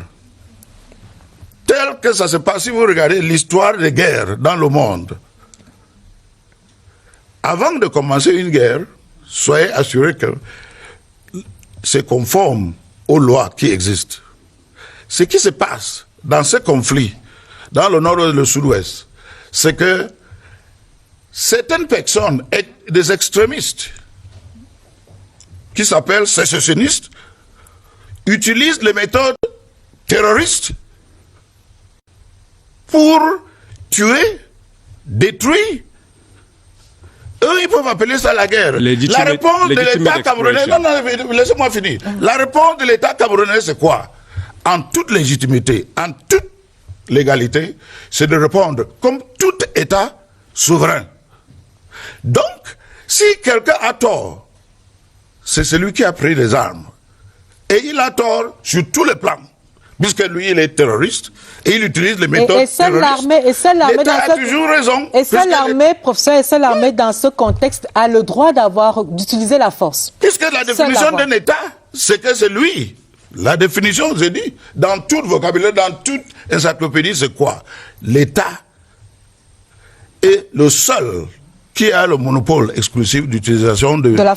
telle que ça se passe, si vous regardez l'histoire des guerres dans le monde, avant de commencer une guerre, soyez assurés que c'est conforme aux lois qui existent. Ce qui se passe dans ce conflit, dans le nord et le sud-ouest, c'est que certaines personnes, des extrémistes, qui s'appellent sécessionnistes, utilisent les méthodes terroristes pour tuer, détruire. Eux, ils peuvent appeler ça la guerre. La réponse de l'État camerounais, non, laissez-moi finir. La réponse de l'État camerounais, c'est quoi? En toute légitimité, en toute légalité, c'est de répondre comme tout État souverain. Donc, si quelqu'un a tort, c'est celui qui a pris les armes. Et il a tort sur tous les plans. Puisque lui, il est terroriste et il utilise les méthodes terroristes. L'État a toujours raison. Et seule l'armée, professeur, et seule l'armée dans ce contexte a le droit d'utiliser la force. Puisque la définition d'un État, c'est que c'est lui. La définition, j'ai dit, dans tout vocabulaire, dans toute encyclopédie, c'est quoi? L'État est le seul qui a le monopole exclusif d'utilisation de la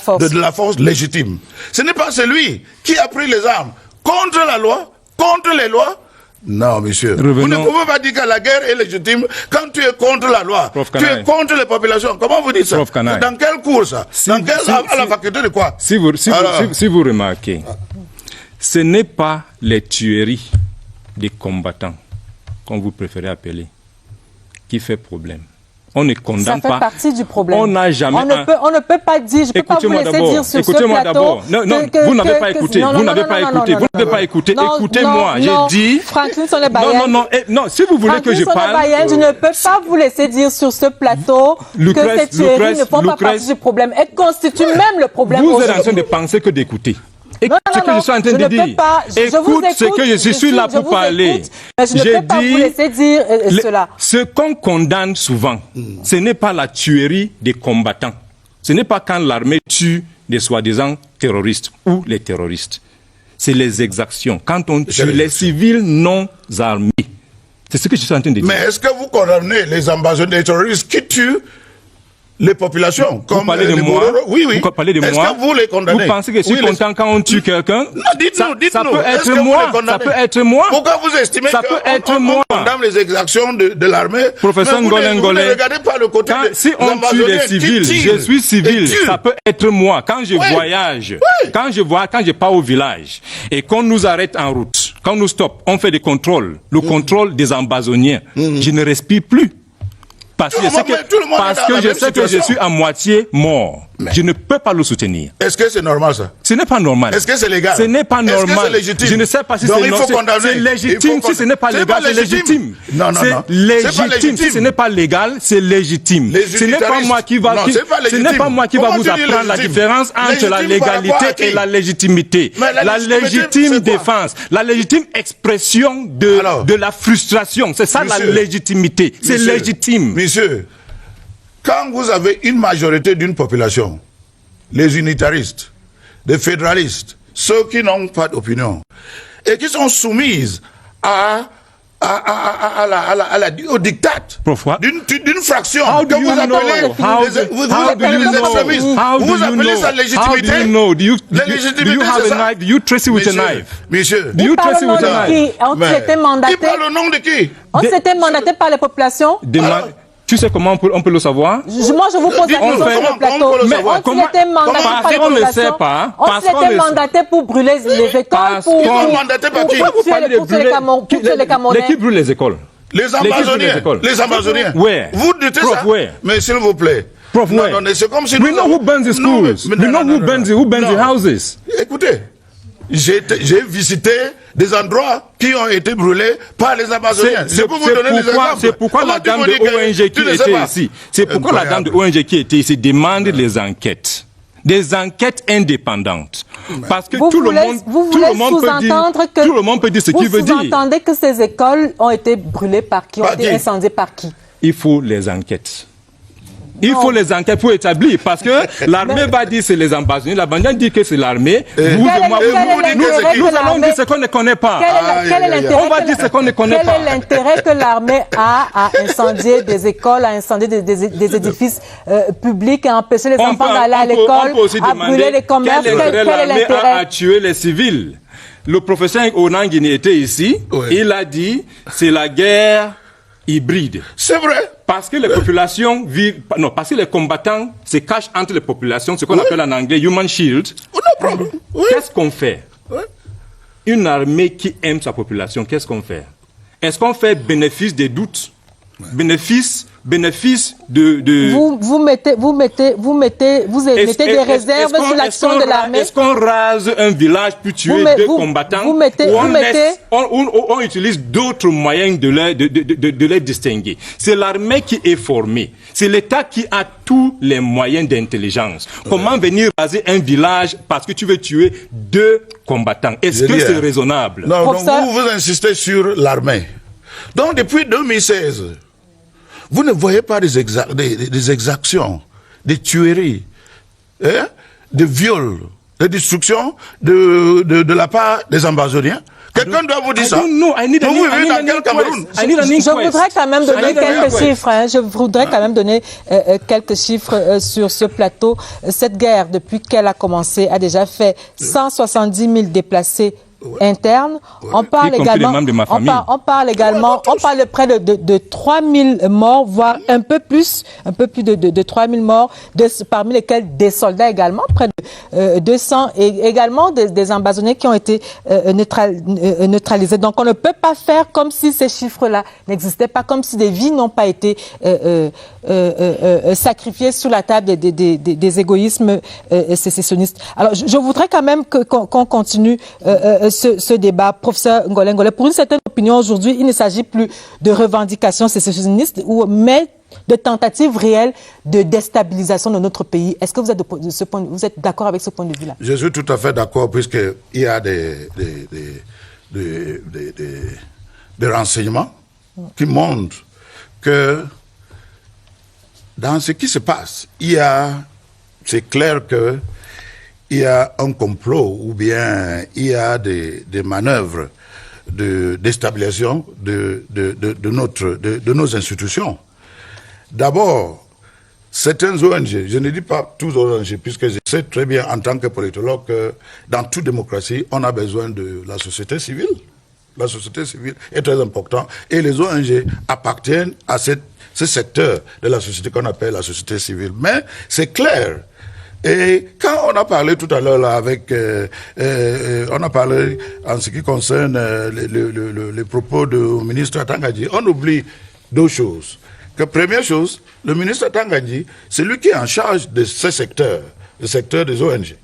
force légitime. Ce n'est pas celui qui a pris les armes contre la loi, contre les lois. Non, monsieur. Vous ne pouvez pas dire que la guerre est légitime quand tu es contre la loi. Tu es contre les populations. Comment vous dites ça? Dans quel cours ça? À la faculté de quoi? Si vous remarquez, ce n'est pas les tueries des combattants, comme vous préférez appeler, qui fait problème. On ne condamne pas. Ça fait partie du problème. On n'a jamais. On ne peut pas dire. Je peux pas vous laisser dire sur ce plateau. Écoutez-moi d'abord. Non, vous n'avez pas écouté. Vous n'avez pas écouté. Vous n'avez pas écouté. Écoutez-moi. J'ai dit. Franklin Sonnebayen. Non. Si vous voulez que je parle. Je ne peux pas vous laisser dire sur ce plateau que ces tueries ne font pas partie du problème. Elles constituent même le problème. Vous êtes en train de penser que d'écouter. Écoute ce que je suis en train de dire. Écoute ce que je suis là pour parler. Je ne peux pas vous laisser dire cela. Ce qu'on condamne souvent, ce n'est pas la tuerie des combattants. Ce n'est pas quand l'armée tue des soi-disant terroristes ou les terroristes. C'est les exactions. Quand on tue les civils non armés. C'est ce que je suis en train de dire. Mais est-ce que vous condamnez les ambassadeurs des terroristes qui tuent les populations, comme vous parlez de moi. Oui. Vous parlez de moi. Est-ce que vous les condamnez? Vous pensez que je suis content quand on tue quelqu'un? Non, dites-nous. Ça peut être moi. Ça peut être moi. Pourquoi vous estimez qu'on condamne les exactions de l'armée? Professeur Ngolé. Vous ne regardez pas le côté si on tue les civils, je suis civil. Ça peut être moi. Quand je voyage, quand je pars au village et qu'on nous arrête en route, quand nous stoppe, on fait des contrôles. Le contrôle des ambazoniens. Je ne respire plus. Parce que je sais que je suis à moitié mort. Je ne peux pas le soutenir. Est-ce que c'est normal ça? Ce n'est pas normal. Est-ce que c'est légal? Ce n'est pas normal. Est-ce que c'est légitime? Je ne sais pas si c'est c'est légitime. Si ce n'est pas légal, c'est légitime. Non, non, non. C'est légitime. Si ce n'est pas légal, c'est légitime. Ce n'est pas moi qui va, ce n'est pas moi qui va vous apprendre la différence entre la légalité et la légitimité. La légitime défense, la légitime expression de la frustration. C'est ça la légitimité. C'est légitime. Monsieur, quand vous avez une majorité d'une population, les unitaristes, les fédéralistes, ceux qui n'ont pas d'opinion, et qui sont soumises au diktat d'une fraction que vous appelez les extrémistes. Vous appelez ça légitimité. Do you trace it with a knife? Monsieur, do you trace it with a knife? On s'était mandaté. Qui parle au nom de qui? On s'était mandaté par les populations. Tu sais comment on peut le savoir? Moi, je vous pose la question sur le plateau. On s'était mandaté par les populations. On ne le sait pas. On s'était mandaté pour brûler les écoles, pour tuer les Camerounais. Qui brûle les écoles? Les Amazoniens. Les Amazoniens. Where? Vous dites ça? Mais s'il vous plaît. Prof, non, c'est comme si we know who burns the schools. We know who burns the houses. Écoutez, j'ai visité des endroits qui ont été brûlés par les Amazoniens. C'est pour vous donner des exemples. C'est pourquoi la dame de ONG qui était ici, c'est pourquoi la dame de ONG qui était ici demande les enquêtes. Des enquêtes indépendantes. Parce que tout le monde peut dire ce qu'il veut dire. Vous entendez que ces écoles ont été brûlées par qui? Ont été incendiées par qui? Il faut les enquêtes. Il faut les enquêtes pour établir, parce que l'armée va dire c'est les ambassadeurs, la bandière dit que c'est l'armée. Nous allons dire ce qu'on ne connaît pas. On va dire ce qu'on ne connaît pas. Quel est l'intérêt que l'armée a à incendier des écoles, à incendier des édifices publics, à empêcher les enfants d'aller à l'école, à brûler les commerces? Quel est l'intérêt à tuer les civils? Le professeur Onangini était ici, il a dit c'est la guerre hybride. C'est vrai. Parce que les populations vivent, non, parce que les combattants se cachent entre les populations, ce qu'on appelle en anglais human shield. Qu'est-ce qu'on fait? Une armée qui aime sa population, qu'est-ce qu'on fait? Est-ce qu'on fait bénéfice des doutes? Bénéfice de... Vous mettez des réserves sur l'action de l'armée. Est-ce qu'on rase un village pour tuer deux combattants? On utilise d'autres moyens de les distinguer. C'est l'armée qui est formée. C'est l'État qui a tous les moyens d'intelligence. Comment venir raser un village parce que tu veux tuer deux combattants? Est-ce que c'est raisonnable? Non, vous insistez sur l'armée. Donc depuis 2016, vous ne voyez pas des exactions, des tueries, des viols, des destructions de la part des Amazoniens? Quelqu'un doit vous dire ça. Vous vivez dans quel Cameroun? Je voudrais quand même donner quelques chiffres. Je voudrais quand même donner quelques chiffres sur ce plateau. Cette guerre, depuis qu'elle a commencé, a déjà fait 170 000 déplacés interne. On parle également, on parle de près de 3 000 morts, voire un peu plus de 3 000 morts, parmi lesquels des soldats également, près de 200, et également des Amazoniens qui ont été neutralisés. Donc on ne peut pas faire comme si ces chiffres-là n'existaient pas, comme si des vies n'ont pas été sacrifiées sur la table des égoïsmes sécessionnistes. Alors je voudrais quand même qu'on continue ce débat, professeur Ngolé. Pour une certaine opinion, aujourd'hui, il ne s'agit plus de revendications sécessionnistes, mais de tentatives réelles de déstabilisation de notre pays. Est-ce que vous êtes d'accord avec ce point de vue-là? Je suis tout à fait d'accord, puisqu'il y a des renseignements qui montrent que dans ce qui se passe, c'est clair que il y a un complot ou bien il y a des manœuvres de déstabilisation de nos institutions. D'abord, certaines ONG, je ne dis pas tous ONG, puisque je sais très bien en tant que politologue que dans toute démocratie, on a besoin de la société civile. La société civile est très importante et les ONG appartiennent à ce secteur de la société qu'on appelle la société civile. Mais c'est clair. Et quand on a parlé tout à l'heure là on a parlé en ce qui concerne les propos du ministre Atangadji, on oublie deux choses. que première chose, le ministre Tangandji, c'est lui qui est en charge de ce secteur, le secteur des ONG.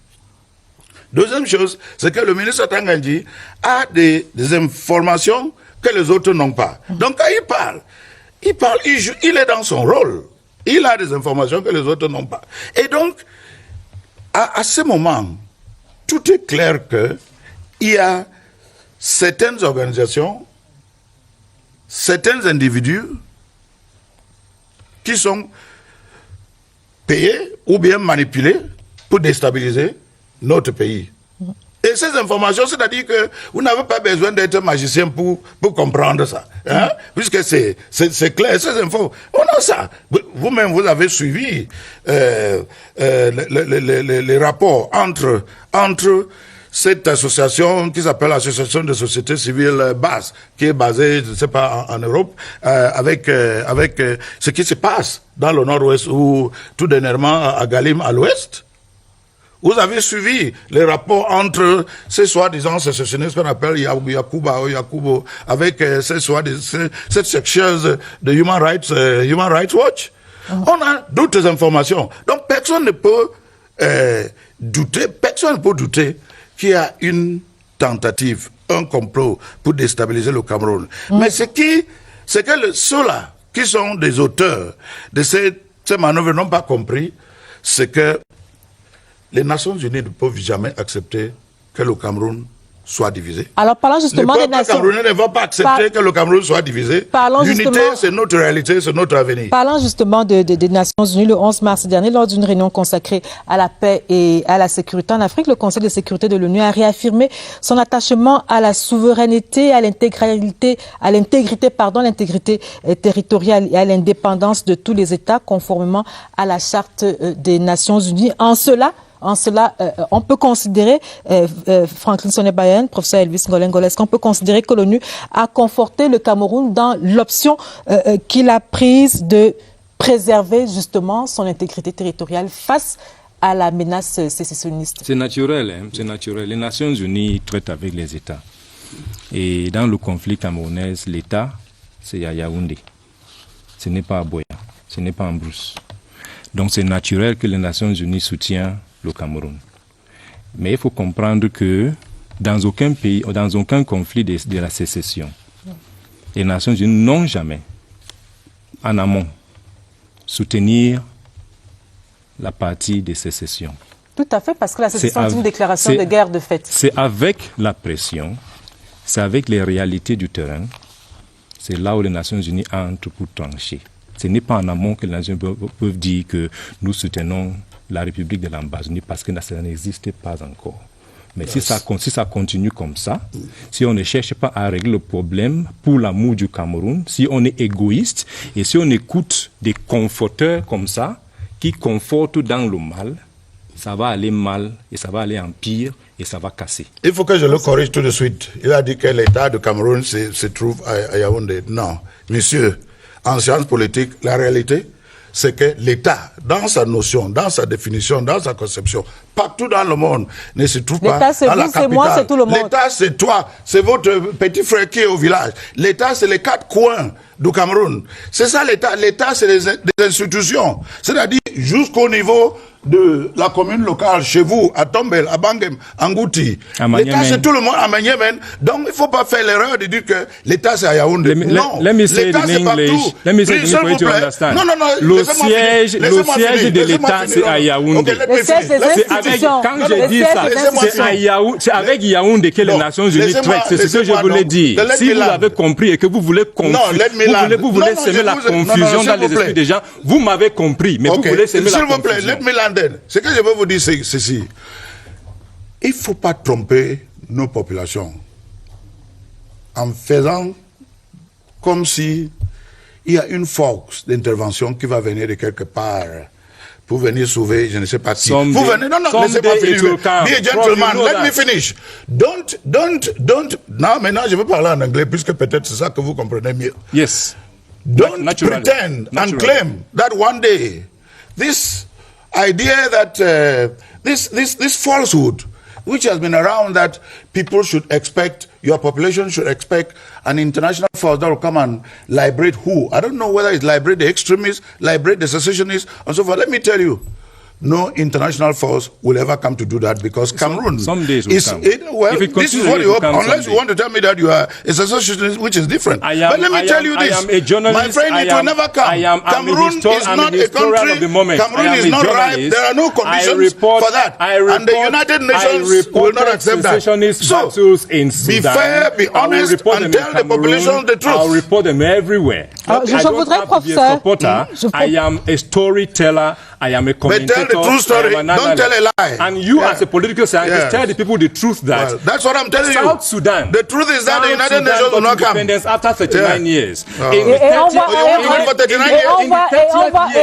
Deuxième chose, c'est que le ministre Tangandji a des informations que les autres n'ont pas. Donc quand il est dans son rôle. Il a des informations que les autres n'ont pas. Et donc, à ce moment, tout est clair qu'il y a certaines organisations, certains individus qui sont payés ou bien manipulés pour déstabiliser notre pays. Et ces informations, c'est-à-dire que vous n'avez pas besoin d'être magicien pour comprendre ça. Hein? Puisque c'est clair, ces infos, on a ça. Vous-même, vous avez suivi les rapports entre cette association qui s'appelle l'Association de sociétés civiles basse, qui est basée, je ne sais pas, en Europe, avec ce qui se passe dans le nord-ouest ou tout dernièrement à Galim à l'ouest. Vous avez suivi les rapports entre ces soi-disant sécessionnistes qu'on appelle Yakubo, avec cette chercheuse de Human Rights Watch. On a d'autres informations. Donc personne ne peut douter qu'il y a une tentative, un complot pour déstabiliser le Cameroun. Mais c'est que ceux-là qui sont des auteurs de ces manœuvres n'ont pas compris, c'est que les Nations Unies ne peuvent jamais accepter que le Cameroun soit divisé. Alors parlons justement des Nations Unies. Les Camerounais ne vont pas accepter que le Cameroun soit divisé. L'unité, c'est notre réalité, c'est notre avenir. Parlant justement des Nations Unies, le 11 mars dernier, lors d'une réunion consacrée à la paix et à la sécurité en Afrique, le Conseil de sécurité de l'ONU a réaffirmé son attachement à la souveraineté, à l'intégrité territoriale et à l'indépendance de tous les États, conformément à la Charte des Nations Unies. En cela, on peut considérer, Franklin Sonné-Bayen, professeur Elvis Ngolengole, est-ce qu'on peut considérer que l'ONU a conforté le Cameroun dans l'option qu'il a prise de préserver justement son intégrité territoriale face à la menace sécessionniste? C'est naturel, c'est naturel. Les Nations Unies traitent avec les États. Et dans le conflit camerounais, l'État, c'est à Yaoundé. Ce n'est pas à Boya, ce n'est pas en Brousse. Donc c'est naturel que les Nations Unies soutiennent le Cameroun. Mais il faut comprendre que dans aucun pays, dans aucun conflit de la sécession, les Nations Unies n'ont jamais, en amont, soutenir la partie de sécession. Tout à fait, parce que la sécession est une déclaration de guerre de fait. C'est avec la pression, c'est avec les réalités du terrain, c'est là où les Nations Unies entrent pour trancher. Ce n'est pas en amont que les Nations Unies peuvent dire que nous soutenons la République de l'Ambazonie parce que ça n'existe pas encore. Mais si ça continue comme ça, si on ne cherche pas à régler le problème pour l'amour du Cameroun, si on est égoïste et si on écoute des conforteurs comme ça, qui confortent dans le mal, ça va aller mal et ça va aller en pire et ça va casser. Il faut que je le corrige tout de suite. Il a dit que l'État de Cameroun se trouve à Yaoundé. Non, monsieur, en sciences politiques, la réalité, c'est que l'État, dans sa notion, dans sa définition, dans sa conception, partout dans le monde, ne se trouve pas à la capitale. C'est moi, c'est tout le monde. L'État, c'est toi, c'est votre petit frère qui est au village. L'État, c'est les 4 coins du Cameroun. C'est ça l'État. L'État, c'est des institutions. C'est-à-dire jusqu'au niveau de la commune locale, chez vous, à Tombel, à Bangem, à Ngouti. L'État, c'est tout le monde, à Maniémen. Donc, il ne faut pas faire l'erreur de dire que l'État, c'est à Yaoundé. Non, l'État, c'est partout. Non, le siège de l'État, c'est à Yaoundé. Quand je dis ça, c'est avec Yaoundé que les Nations Unies traitent. C'est ce que je voulais dire. Si vous avez compris et que vous voulez vous voulez semer la confusion dans les esprits des gens, vous m'avez compris, mais vous voulez semer la confusion. Ce que je veux vous dire, c'est ceci. Il ne faut pas tromper nos populations en faisant comme si il y a une force d'intervention qui va venir de quelque part pour venir sauver, je ne sais pas qui. Vous venez, non, laissez pas finir. Be a gentleman, let me finish. Don't. Non, maintenant je veux parler en anglais puisque peut-être c'est ça que vous comprenez mieux. Yes. Don't pretend and claim that one day this idea that this falsehood which has been around that people should expect, your population should expect an international force that will come and liberate who? I don't know whether it's liberate the extremists, liberate the secessionists, and so forth. Let me tell you, no international force will ever come to do that because Cameroon some days will come. This is what you hope, unless you want to tell me that you are a secessionist, which is different. But let me tell you this, I am a journalist, my friend, it will never come. Cameroon is not a country. Cameroon is not ripe. There are no conditions for that. And the United Nations will not accept that. So, be fair, be honest, and tell the population the truth. I'll report them everywhere. Je voudrais, professeur. I am a storyteller. I am a commentator. But tell the true story. Don't tell a lie. And you, as a political scientist, tell the people the truth that that's what I'm telling you. South Sudan. The truth is that the United Nations will not come. Independence after 39 years. Et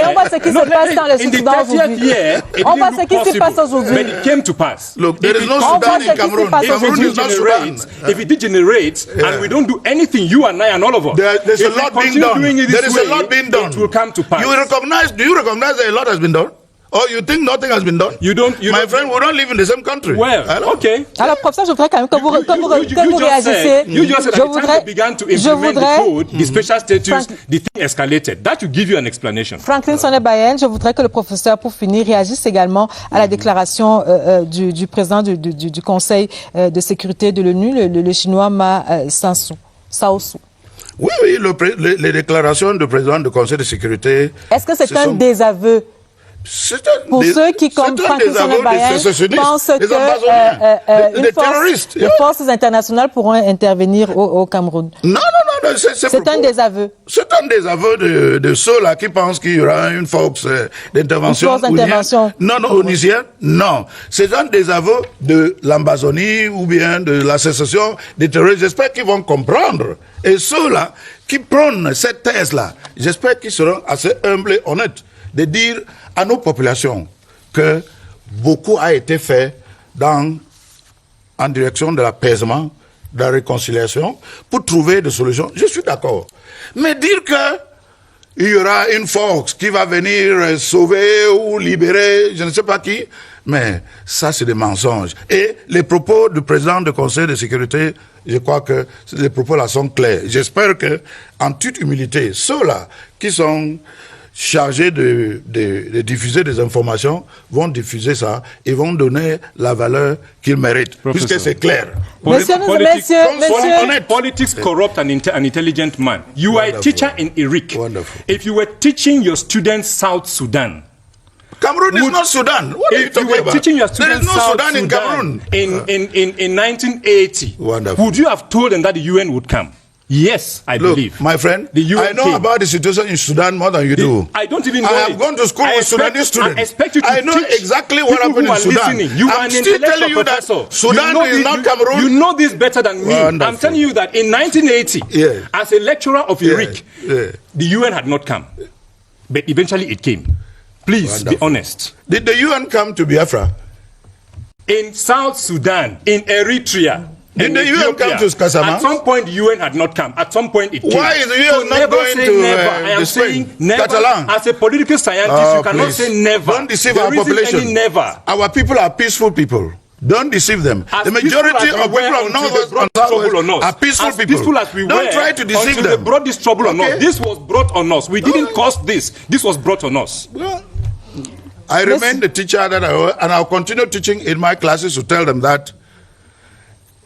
on voit ce qui se passe dans le Soudan aujourd'hui. On voit ce qui se passe aujourd'hui. But it came to pass. Look, there is no Sudan in Cameroon. Cameroon is not Sudan. If it degenerates and we don't do anything, you and I and all of us, there's a lot being done. There is a lot being done. It will come to pass. Do you recognize that a lot has been done? Or you think nothing has been done? My friend, we don't live in the same country. Well, okay. Alors, professeur, je voudrais quand même que vous réagissez. You just said at the time they began to implement the code, the special status, the thing escalated. That will give you an explanation. Franklin Sonnet-Bayen, je voudrais que le professeur, pour finir, réagisse également à la déclaration du président du Conseil de sécurité de l'ONU, le chinois Ma Saosu. Oui, les déclarations du président du Conseil de sécurité. Est-ce que c'est un désaveu? Pour ceux qui, comme Franklin Sonnet-Bayen, pensent que les forces internationales pourront intervenir au Cameroun. Non, c'est un désaveu. C'est un désaveu de ceux-là qui pensent qu'il y aura une force d'intervention. Onisienne. Non. C'est un désaveu de l'Ambazonie ou bien de l'association des terroristes. J'espère qu'ils vont comprendre. Et ceux-là qui prônent cette thèse-là, j'espère qu'ils seront assez humbles et honnêtes de dire à nos populations que beaucoup a été fait en direction de l'apaisement, de la réconciliation, pour trouver des solutions. Je suis d'accord. Mais dire qu'il y aura une force qui va venir sauver ou libérer, je ne sais pas qui, mais ça c'est des mensonges. Et les propos du président du Conseil de sécurité, je crois que les propos là sont clairs. J'espère que, en toute humilité, ceux-là qui sont chargés de diffuser des informations vont diffuser ça et vont donner la valeur qu'ils méritent, puisque c'est clair. Monsieur. Politics corrupt an intelligent man. You are a teacher in Eric. Wonderful. If you were teaching your students South Sudan, Cameroon is not Sudan. What are you talking about? Teaching your students there is no South Sudan in Cameroon. In 1980, wonderful. Would you have told them that the UN would come? Yes, I believe. My friend, I know about the situation in Sudan more than you do. I don't even know. I have gone to school with Sudanese students. I expect you to I know exactly what happened in Sudan. You I'm still telling you that Sudan is not Cameroon. You know this better than me. Wonderful. I'm telling you that in 1980, as a lecturer of Eric, the UN had not come. But eventually it came. Please be honest. Did the UN come to Biafra? In South Sudan, in Eritrea. Did the UN come to Kasama? At some point, the UN had not come. At some point, it came. Why is the UN not going to never? I am saying never. Catalan? As a political scientist, you cannot say never. Don't deceive our population. Any never. Our people are peaceful people. Don't deceive them. The majority of people of Northwest and Southwest are peaceful people. Peaceful as we Don't try to deceive them. They brought this trouble on us. This was brought on us. We didn't cause this. This was brought on us. Well, I remain the teacher that and I'll continue teaching in my classes to tell them that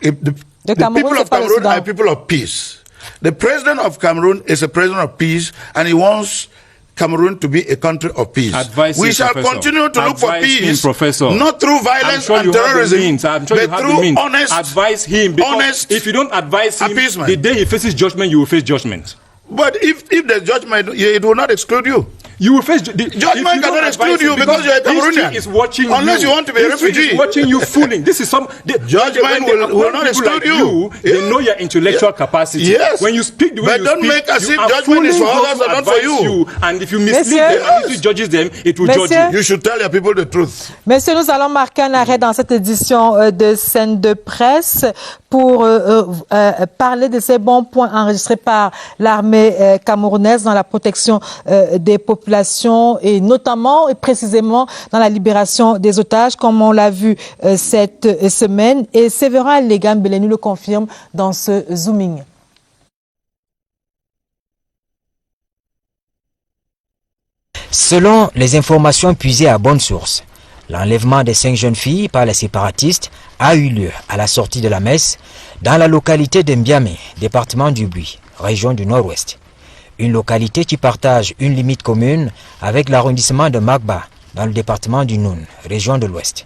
if the people of Cameroon are people of peace. The president of Cameroon is a president of peace, and he wants Cameroon to be a country of peace. We shall continue to look for peace, not through violence and terrorism, but through honest. Advise him, because if you don't advise him, appeasement. The day he faces judgment, you will face judgment. But if the judgment, it will not exclude you. You will face judgment cannot exclude you because you're a Cameroonian. Is watching unless you want to be a refugee. Is watching you fooling. This is some judgment will not exclude you. They know your intellectual capacity. Yes. When you speak the way you speak, don't make as if judgment is for others and not for you. And if you mislead them and if you judges them, it will judge you. You should tell your people the truth. Messieurs, nous allons marquer un arrêt dans cette édition de Scène de presse pour parler de ces bons points enregistrés par l'armée camerounaise dans la protection des populations. population et notamment et précisément dans la libération des otages, comme on l'a vu cette semaine. Et Séverin Legambele nous le confirme dans ce zooming. Selon les informations puisées à bonne source, l'enlèvement des 5 jeunes filles par les séparatistes a eu lieu à la sortie de la messe dans la localité de Mbiamé, département du Bui, région du Nord-Ouest. Une localité qui partage une limite commune avec l'arrondissement de Magba, dans le département du Noun, région de l'Ouest.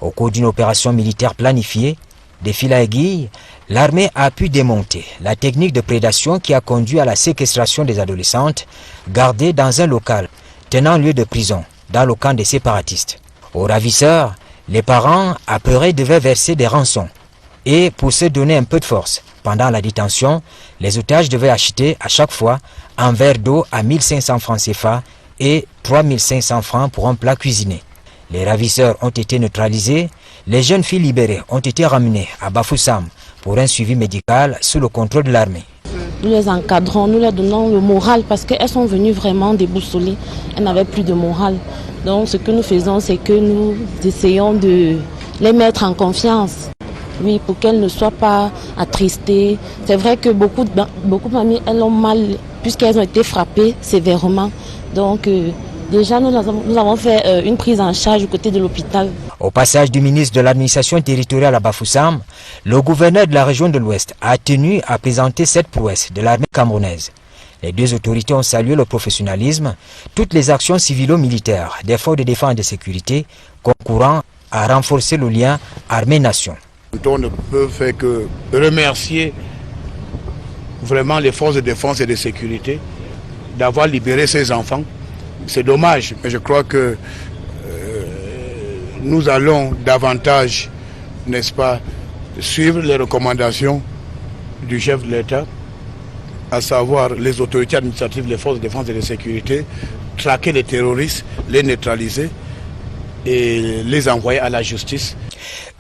Au cours d'une opération militaire planifiée, des fils à aiguille, l'armée a pu démonter la technique de prédation qui a conduit à la séquestration des adolescentes gardées dans un local tenant lieu de prison dans le camp des séparatistes. Aux ravisseurs, les parents apeurés devaient verser des rançons. Et pour se donner un peu de force, pendant la détention, les otages devaient acheter à chaque fois un verre d'eau à 1500 francs CFA et 3500 francs pour un plat cuisiné. Les ravisseurs ont été neutralisés, les jeunes filles libérées ont été ramenées à Bafoussam pour un suivi médical sous le contrôle de l'armée. Nous les encadrons, nous leur donnons le moral parce qu'elles sont venues vraiment déboussolées. Elles n'avaient plus de moral. Donc ce que nous faisons, c'est que nous essayons de les mettre en confiance. Oui, pour qu'elles ne soient pas attristées. C'est vrai que beaucoup de familles, elles ont mal puisqu'elles ont été frappées sévèrement. Donc déjà, nous avons fait une prise en charge du côté de l'hôpital. Au passage du ministre de l'administration territoriale à Bafoussam, le gouverneur de la région de l'Ouest a tenu à présenter cette prouesse de l'armée camerounaise. Les deux autorités ont salué le professionnalisme, toutes les actions civilo-militaires des forces de défense et de sécurité concourant à renforcer le lien armée-nation. On ne peut faire que remercier vraiment les forces de défense et de sécurité d'avoir libéré ces enfants. C'est dommage, mais je crois que nous allons davantage, n'est-ce pas, suivre les recommandations du chef de l'État, à savoir les autorités administratives, les forces de défense et de sécurité, traquer les terroristes, les neutraliser et les envoyer à la justice.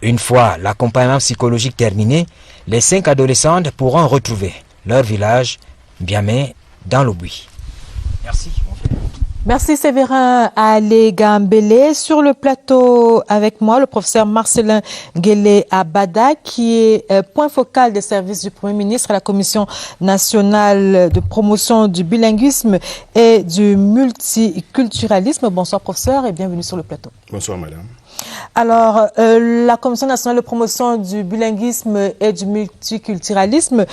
Une fois l'accompagnement psychologique terminé, les 5 adolescentes pourront retrouver leur village, Mbiamé, dans le Bui. Merci. Merci Séverin Legambele. Sur le plateau avec moi, le professeur Marcelin Guélé Abada, qui est point focal des services du Premier ministre à la Commission nationale de promotion du bilinguisme et du multiculturalisme. Bonsoir professeur et bienvenue sur le plateau. Bonsoir madame. Alors, la Commission nationale de promotion du bilinguisme et du multiculturalisme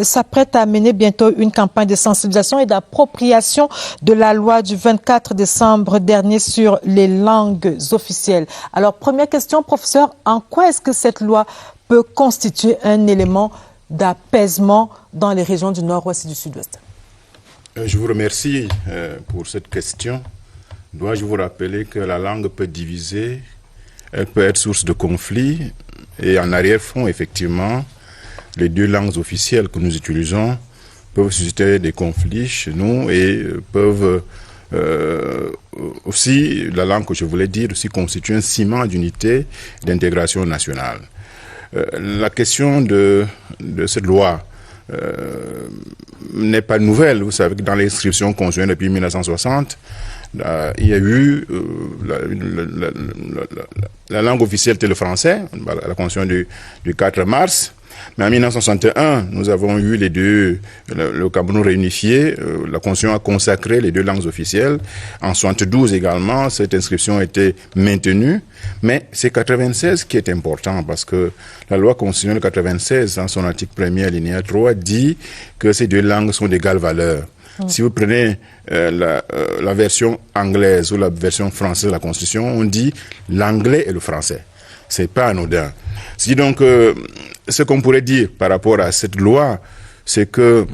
s'apprête à mener bientôt une campagne de sensibilisation et d'appropriation de la loi du 24 décembre dernier sur les langues officielles. Alors, première question, professeur, en quoi est-ce que cette loi peut constituer un élément d'apaisement dans les régions du Nord-Ouest et du Sud-Ouest? Je vous remercie pour cette question. Dois-je vous rappeler que la langue peut diviser, elle peut être source de conflits et en arrière-fond, effectivement, les 2 langues officielles que nous utilisons peuvent susciter des conflits chez nous et peuvent aussi, la langue que je voulais dire, aussi constituer un ciment d'unité et d'intégration nationale. La question de cette loi n'est pas nouvelle. Vous savez que dans l'inscription conjointe depuis 1960, il y a eu la langue officielle était le français, la Constitution du 4 mars. Mais en 1961, nous avons eu les deux, le Cameroun réunifié, la Constitution a consacré les 2 langues officielles. En 72 également, cette inscription était maintenue. Mais c'est 96 qui est important parce que la loi constitutionnelle 96, dans son article 1er alinéa 3, dit que ces 2 langues sont d'égale valeur. Si vous prenez la version anglaise ou la version française de la Constitution, on dit l'anglais et le français. C'est pas anodin. Si donc, ce qu'on pourrait dire par rapport à cette loi, c'est que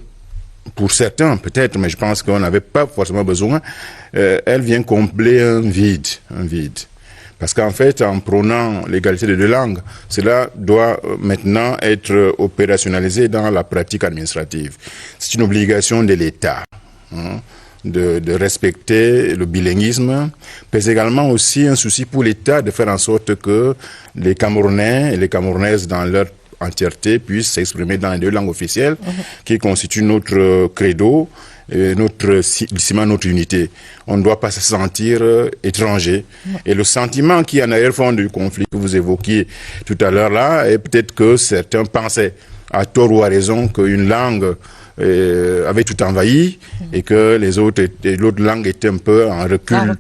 pour certains, peut-être, mais je pense qu'on n'avait pas forcément besoin, elle vient combler un vide. Parce qu'en fait, en prônant l'égalité des 2 langues, cela doit maintenant être opérationnalisé dans la pratique administrative. C'est une obligation de l'État de respecter le bilinguisme, mais également aussi un souci pour l'État de faire en sorte que les Camerounais et les Camerounaises dans leur entièreté puisse s'exprimer dans les deux langues officielles qui constituent notre credo, notre ciment, notre unité. On ne doit pas se sentir étranger. Et le sentiment qui est en arrière-fond du conflit que vous évoquiez tout à l'heure là, est peut-être que certains pensaient, à tort ou à raison, qu'une langue avait tout envahi et que l'autre langue était un peu en recul.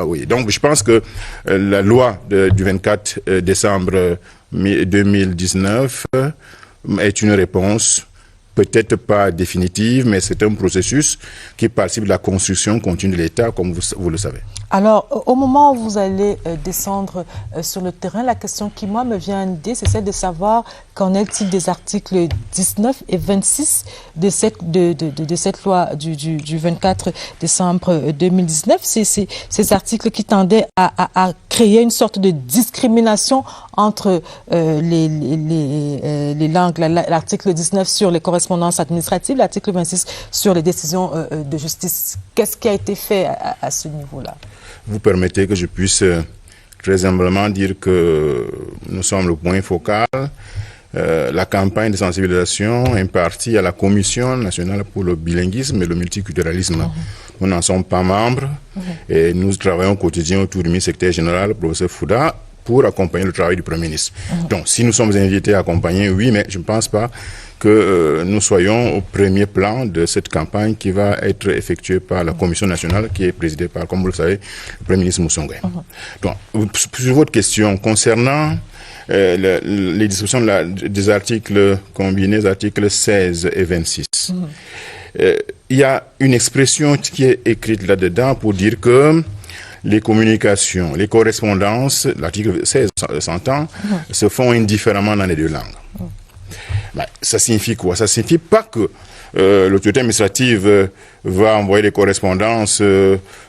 Oui. Donc je pense que la loi du 24 décembre 2019 est une réponse, peut-être pas définitive, mais c'est un processus qui participe de la construction continue de l'État, comme vous le savez. Alors, au moment où vous allez descendre sur le terrain, la question qui, moi, me vient à l'idée, c'est celle de savoir qu'en est-il des articles 19 et 26 de cette loi du 24 décembre 2019. C'est ces articles qui tendaient à créer une sorte de discrimination entre les langues. L'article 19 sur les correspondances administratives, l'article 26 sur les décisions de justice. Qu'est-ce qui a été fait à ce niveau-là? Vous permettez que je puisse très humblement dire que nous sommes le point focal. La campagne de sensibilisation impartie à la Commission nationale pour le bilinguisme et le multiculturalisme. Nous n'en sommes pas membres et nous travaillons au quotidien autour du ministre secrétaire général, le professeur Fouda, pour accompagner le travail du Premier ministre. Donc, si nous sommes invités à accompagner, oui, mais je ne pense pas que nous soyons au premier plan de cette campagne qui va être effectuée par la Commission nationale qui est présidée par, comme vous le savez, le Premier ministre Moussongwe. Donc, sur votre question concernant les discussions des articles combinés, les articles 16 et 26, il y a une expression qui est écrite là-dedans pour dire que les communications, les correspondances, l'article 16 s'entend, se font indifféremment dans les deux langues. Ben, ça signifie quoi? Ça signifie pas que l'autorité administrative va envoyer des correspondances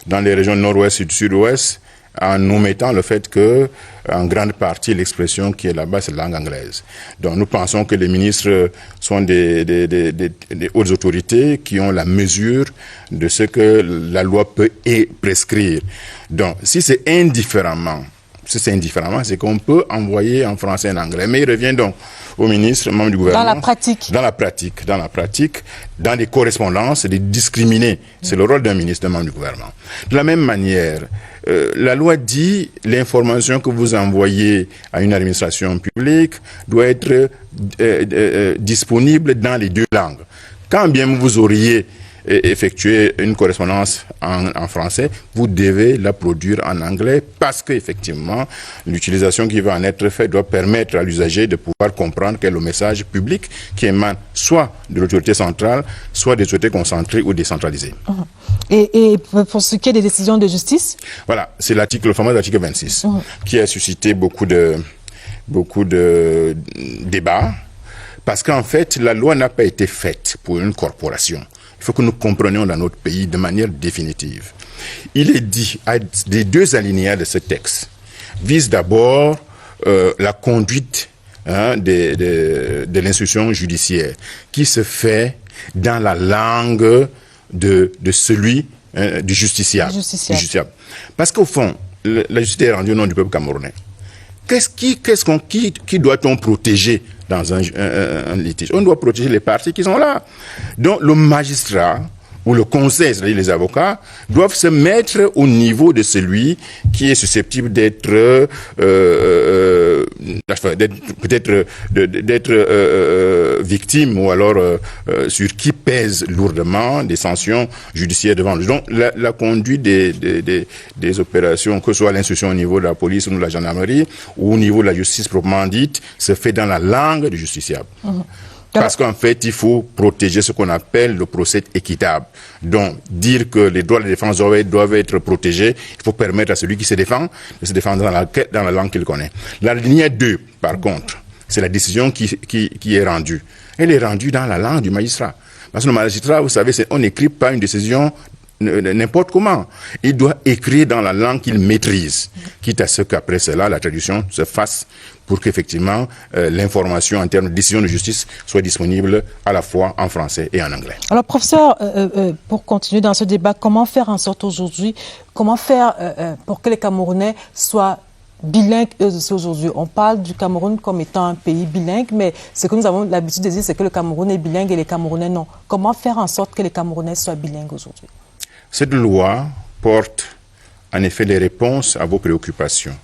dans les régions nord-ouest et du sud-ouest en omettant le fait que, en grande partie, l'expression qui est là-bas, c'est la langue anglaise. Donc, nous pensons que les ministres sont des hautes autorités qui ont la mesure de ce que la loi peut prescrire. Donc, si c'est indifféremment, c'est qu'on peut envoyer en français et en anglais. Mais il revient donc au ministre, membre du gouvernement. Dans la pratique, dans les correspondances, de discriminer. C'est le rôle d'un ministre, membre du gouvernement. De la même manière, la loi dit l'information que vous envoyez à une administration publique doit être disponible dans les deux langues. Quand bien vous auriez effectuer une correspondance en français, vous devez la produire en anglais parce qu'effectivement, l'utilisation qui va en être faite doit permettre à l'usager de pouvoir comprendre quel est le message public qui émane soit de l'autorité centrale, soit des autorités concentrées ou décentralisées. Et pour ce qui est des décisions de justice? Voilà, c'est le fameux article 26 qui a suscité beaucoup de débats parce qu'en fait, la loi n'a pas été faite pour une corporation. Il faut que nous comprenions dans notre pays de manière définitive. Il est dit, les deux alinéas de ce texte visent d'abord la conduite de l'instruction judiciaire qui se fait dans la langue de celui du justiciable. Parce qu'au fond, la justice est rendue au nom du peuple camerounais. Qui doit-on protéger dans un litige? On doit protéger les parties qui sont là. Donc le magistrat ou le conseil, c'est-à-dire les avocats, doivent se mettre au niveau de celui qui est susceptible d'être victime ou alors sur qui pèse lourdement des sanctions judiciaires devant lui. Donc la conduite des opérations, que ce soit l'instruction au niveau de la police ou de la gendarmerie ou au niveau de la justice proprement dite, se fait dans la langue du justiciable. Parce qu'en fait, il faut protéger ce qu'on appelle le procès équitable. Donc, dire que les droits de défense doivent être protégés, il faut permettre à celui qui se défend de se défendre dans la langue qu'il connaît. La ligne 2, par contre, c'est la décision qui est rendue. Elle est rendue dans la langue du magistrat. Parce que le magistrat, vous savez, on n'écrit pas une décision n'importe comment. Il doit écrire dans la langue qu'il maîtrise, quitte à ce qu'après cela, la traduction se fasse pour qu'effectivement l'information en termes de décision de justice soit disponible à la fois en français et en anglais. Alors, professeur, pour continuer dans ce débat, comment faire en sorte aujourd'hui, comment faire pour que les Camerounais soient bilingues eux aussi aujourd'hui. On parle du Cameroun comme étant un pays bilingue, mais ce que nous avons l'habitude de dire, c'est que le Cameroun est bilingue et les Camerounais non. Comment faire en sorte que les Camerounais soient bilingues aujourd'hui? Cette loi porte en effet des réponses à vos préoccupations.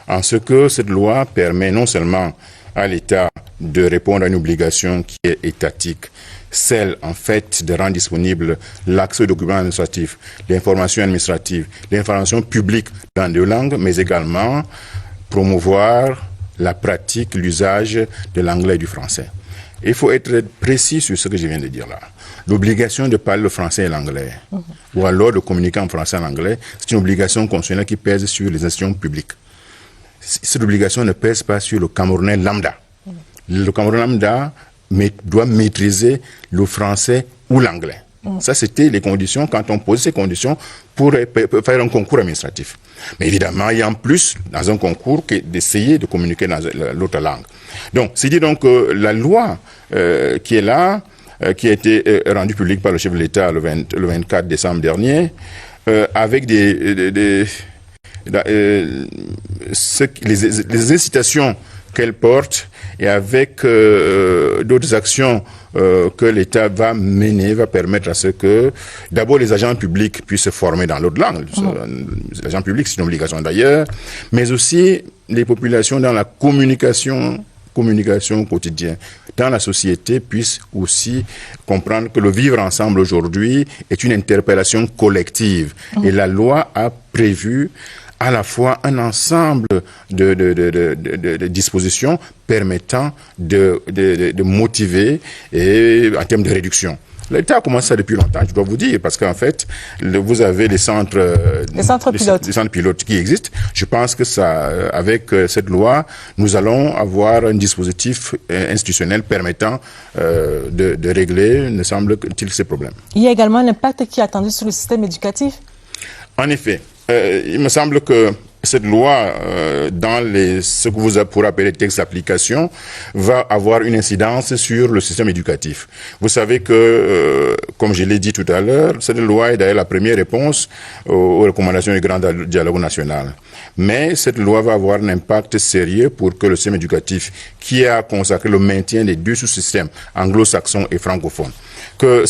En ce que cette loi permet non seulement à l'État de répondre à une obligation qui est étatique, celle en fait de rendre disponible l'accès aux documents administratifs, l'information administrative, l'information publique dans deux langues, mais également promouvoir la pratique, l'usage de l'anglais et du français. Il faut être précis sur ce que je viens de dire là. L'obligation de parler le français et l'anglais, ou alors de communiquer en français et en anglais, c'est une obligation constitutionnelle qui pèse sur les institutions publiques. Cette obligation ne pèse pas sur le Camerounais lambda. Le Camerounais lambda doit maîtriser le français ou l'anglais. Ça, c'était les conditions, quand on pose ces conditions pour faire un concours administratif. Mais évidemment, il y a en plus, dans un concours, d'essayer de communiquer dans l'autre langue. Donc, c'est dit donc que la loi qui est là, qui a été rendue publique par le chef de l'État le 24 décembre dernier, avec les incitations qu'elle porte et avec d'autres actions que l'État va mener, va permettre à ce que d'abord les agents publics puissent se former dans l'autre langue. Les agents publics, c'est une obligation d'ailleurs, mais aussi les populations dans la communication quotidienne dans la société puissent aussi comprendre que le vivre ensemble aujourd'hui est une interpellation collective. Et la loi a prévu à la fois un ensemble de dispositions permettant de motiver et en termes de réduction. L'État a commencé ça depuis longtemps, je dois vous dire, parce qu'en fait, vous avez les centres pilotes qui existent. Je pense que ça, avec cette loi, nous allons avoir un dispositif institutionnel permettant de régler, me semble-t-il, ces problèmes. Il y a également un impact qui est attendu sur le système éducatif? En effet, il me semble que cette loi, dans ce que vous pourrez appeler texte d'application, va avoir une incidence sur le système éducatif. Vous savez que, comme je l'ai dit tout à l'heure, cette loi est d'ailleurs la première réponse aux recommandations du Grand Dialogue national. Mais cette loi va avoir un impact sérieux pour que le système éducatif, qui a consacré le maintien des deux sous-systèmes anglo-saxons et francophones, que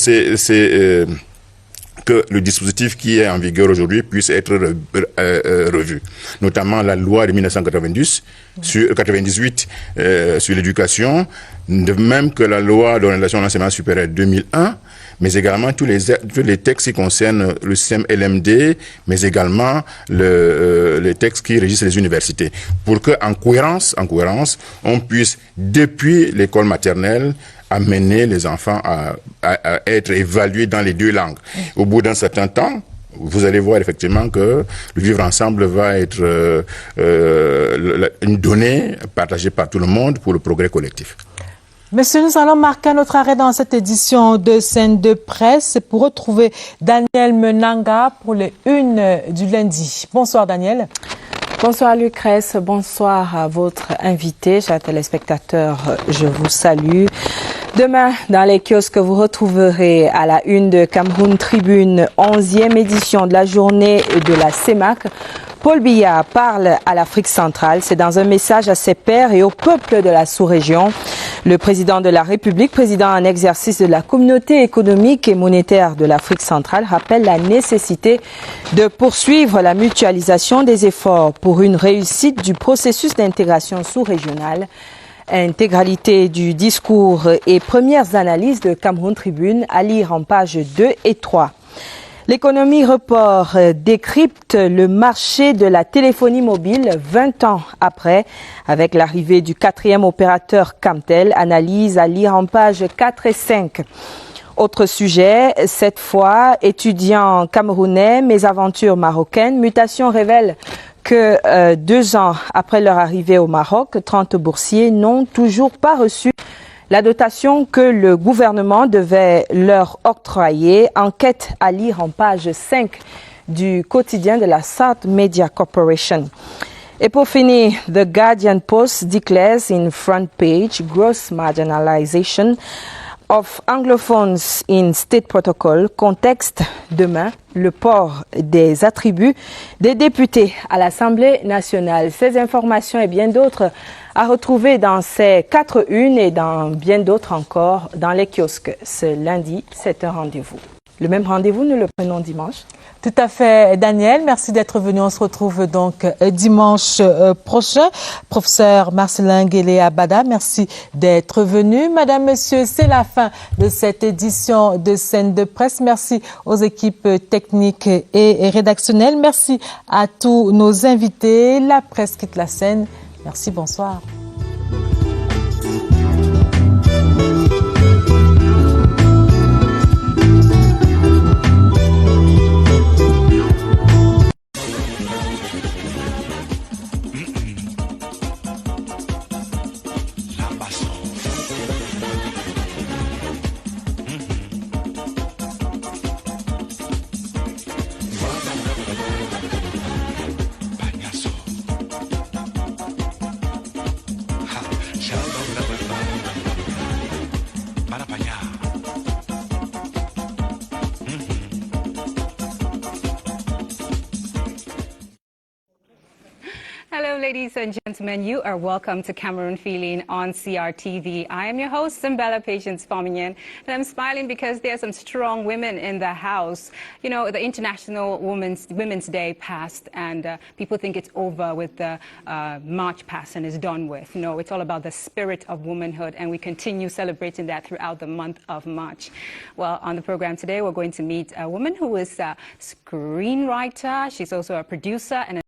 que le dispositif qui est en vigueur aujourd'hui puisse être revu. Notamment la loi de 1998 sur l'éducation, de même que la loi d'orientation de l'enseignement supérieur 2001, mais également tous les textes qui concernent le système LMD, mais également les textes qui régissent les universités, pour que en cohérence, on puisse, depuis l'école maternelle, amener les enfants à être évalués dans les deux langues. Au bout d'un certain temps, vous allez voir effectivement que le vivre ensemble va être une donnée partagée par tout le monde pour le progrès collectif. Monsieur, nous allons marquer notre arrêt dans cette édition de Scène de presse pour retrouver Daniel Menanga pour les unes du lundi. Bonsoir Daniel. Bonsoir Lucrèce, bonsoir à votre invité, chers téléspectateurs, je vous salue. Demain, dans les kiosques, vous retrouverez à la une de Cameroun Tribune, 11e édition de la journée de la CEMAC. Paul Biya parle à l'Afrique centrale. C'est dans un message à ses pairs et au peuple de la sous-région. Le président de la République, président en exercice de la communauté économique et monétaire de l'Afrique centrale, rappelle la nécessité de poursuivre la mutualisation des efforts pour une réussite du processus d'intégration sous-régionale. Intégralité du discours et premières analyses de Cameroun Tribune à lire en pages 2 et 3. L'économie report décrypte le marché de la téléphonie mobile 20 ans après, avec l'arrivée du 4e opérateur Camtel. Analyse à lire en pages 4 et 5. Autre sujet, cette fois, étudiants camerounais, mésaventures marocaines. Mutation révèle que 2 ans après leur arrivée au Maroc, 30 boursiers n'ont toujours pas reçu la dotation que le gouvernement devait leur octroyer. Enquête à lire en page 5 du quotidien de la South Media Corporation. Et pour finir, The Guardian Post declares in front page gross marginalization of Anglophones in State Protocol contexte demain le port des attributs des députés à l'Assemblée nationale. Ces informations et bien d'autres à retrouver dans ces 4 unes et dans bien d'autres encore dans les kiosques. Ce lundi, c'est un rendez-vous. Le même rendez-vous, nous le prenons dimanche. Tout à fait, Daniel. Merci d'être venu. On se retrouve donc dimanche prochain. Professeur Marcelin Guélé-Abada, merci d'être venu. Madame, Monsieur, c'est la fin de cette édition de Scène de Presse. Merci aux équipes techniques et rédactionnelles. Merci à tous nos invités. La presse quitte la scène. Merci, bonsoir. Hello, ladies and gentlemen. You are welcome to Cameroon Feeling on CRTV. I am your host, Simbella Patience Fominyan, and I'm smiling because there are some strong women in the house. You know, the International Women's Day passed, and people think it's over with the March past and is done with. No, it's all about the spirit of womanhood, and we continue celebrating that throughout the month of March. Well, on the program today, we're going to meet a woman who is a screenwriter. She's also a producer and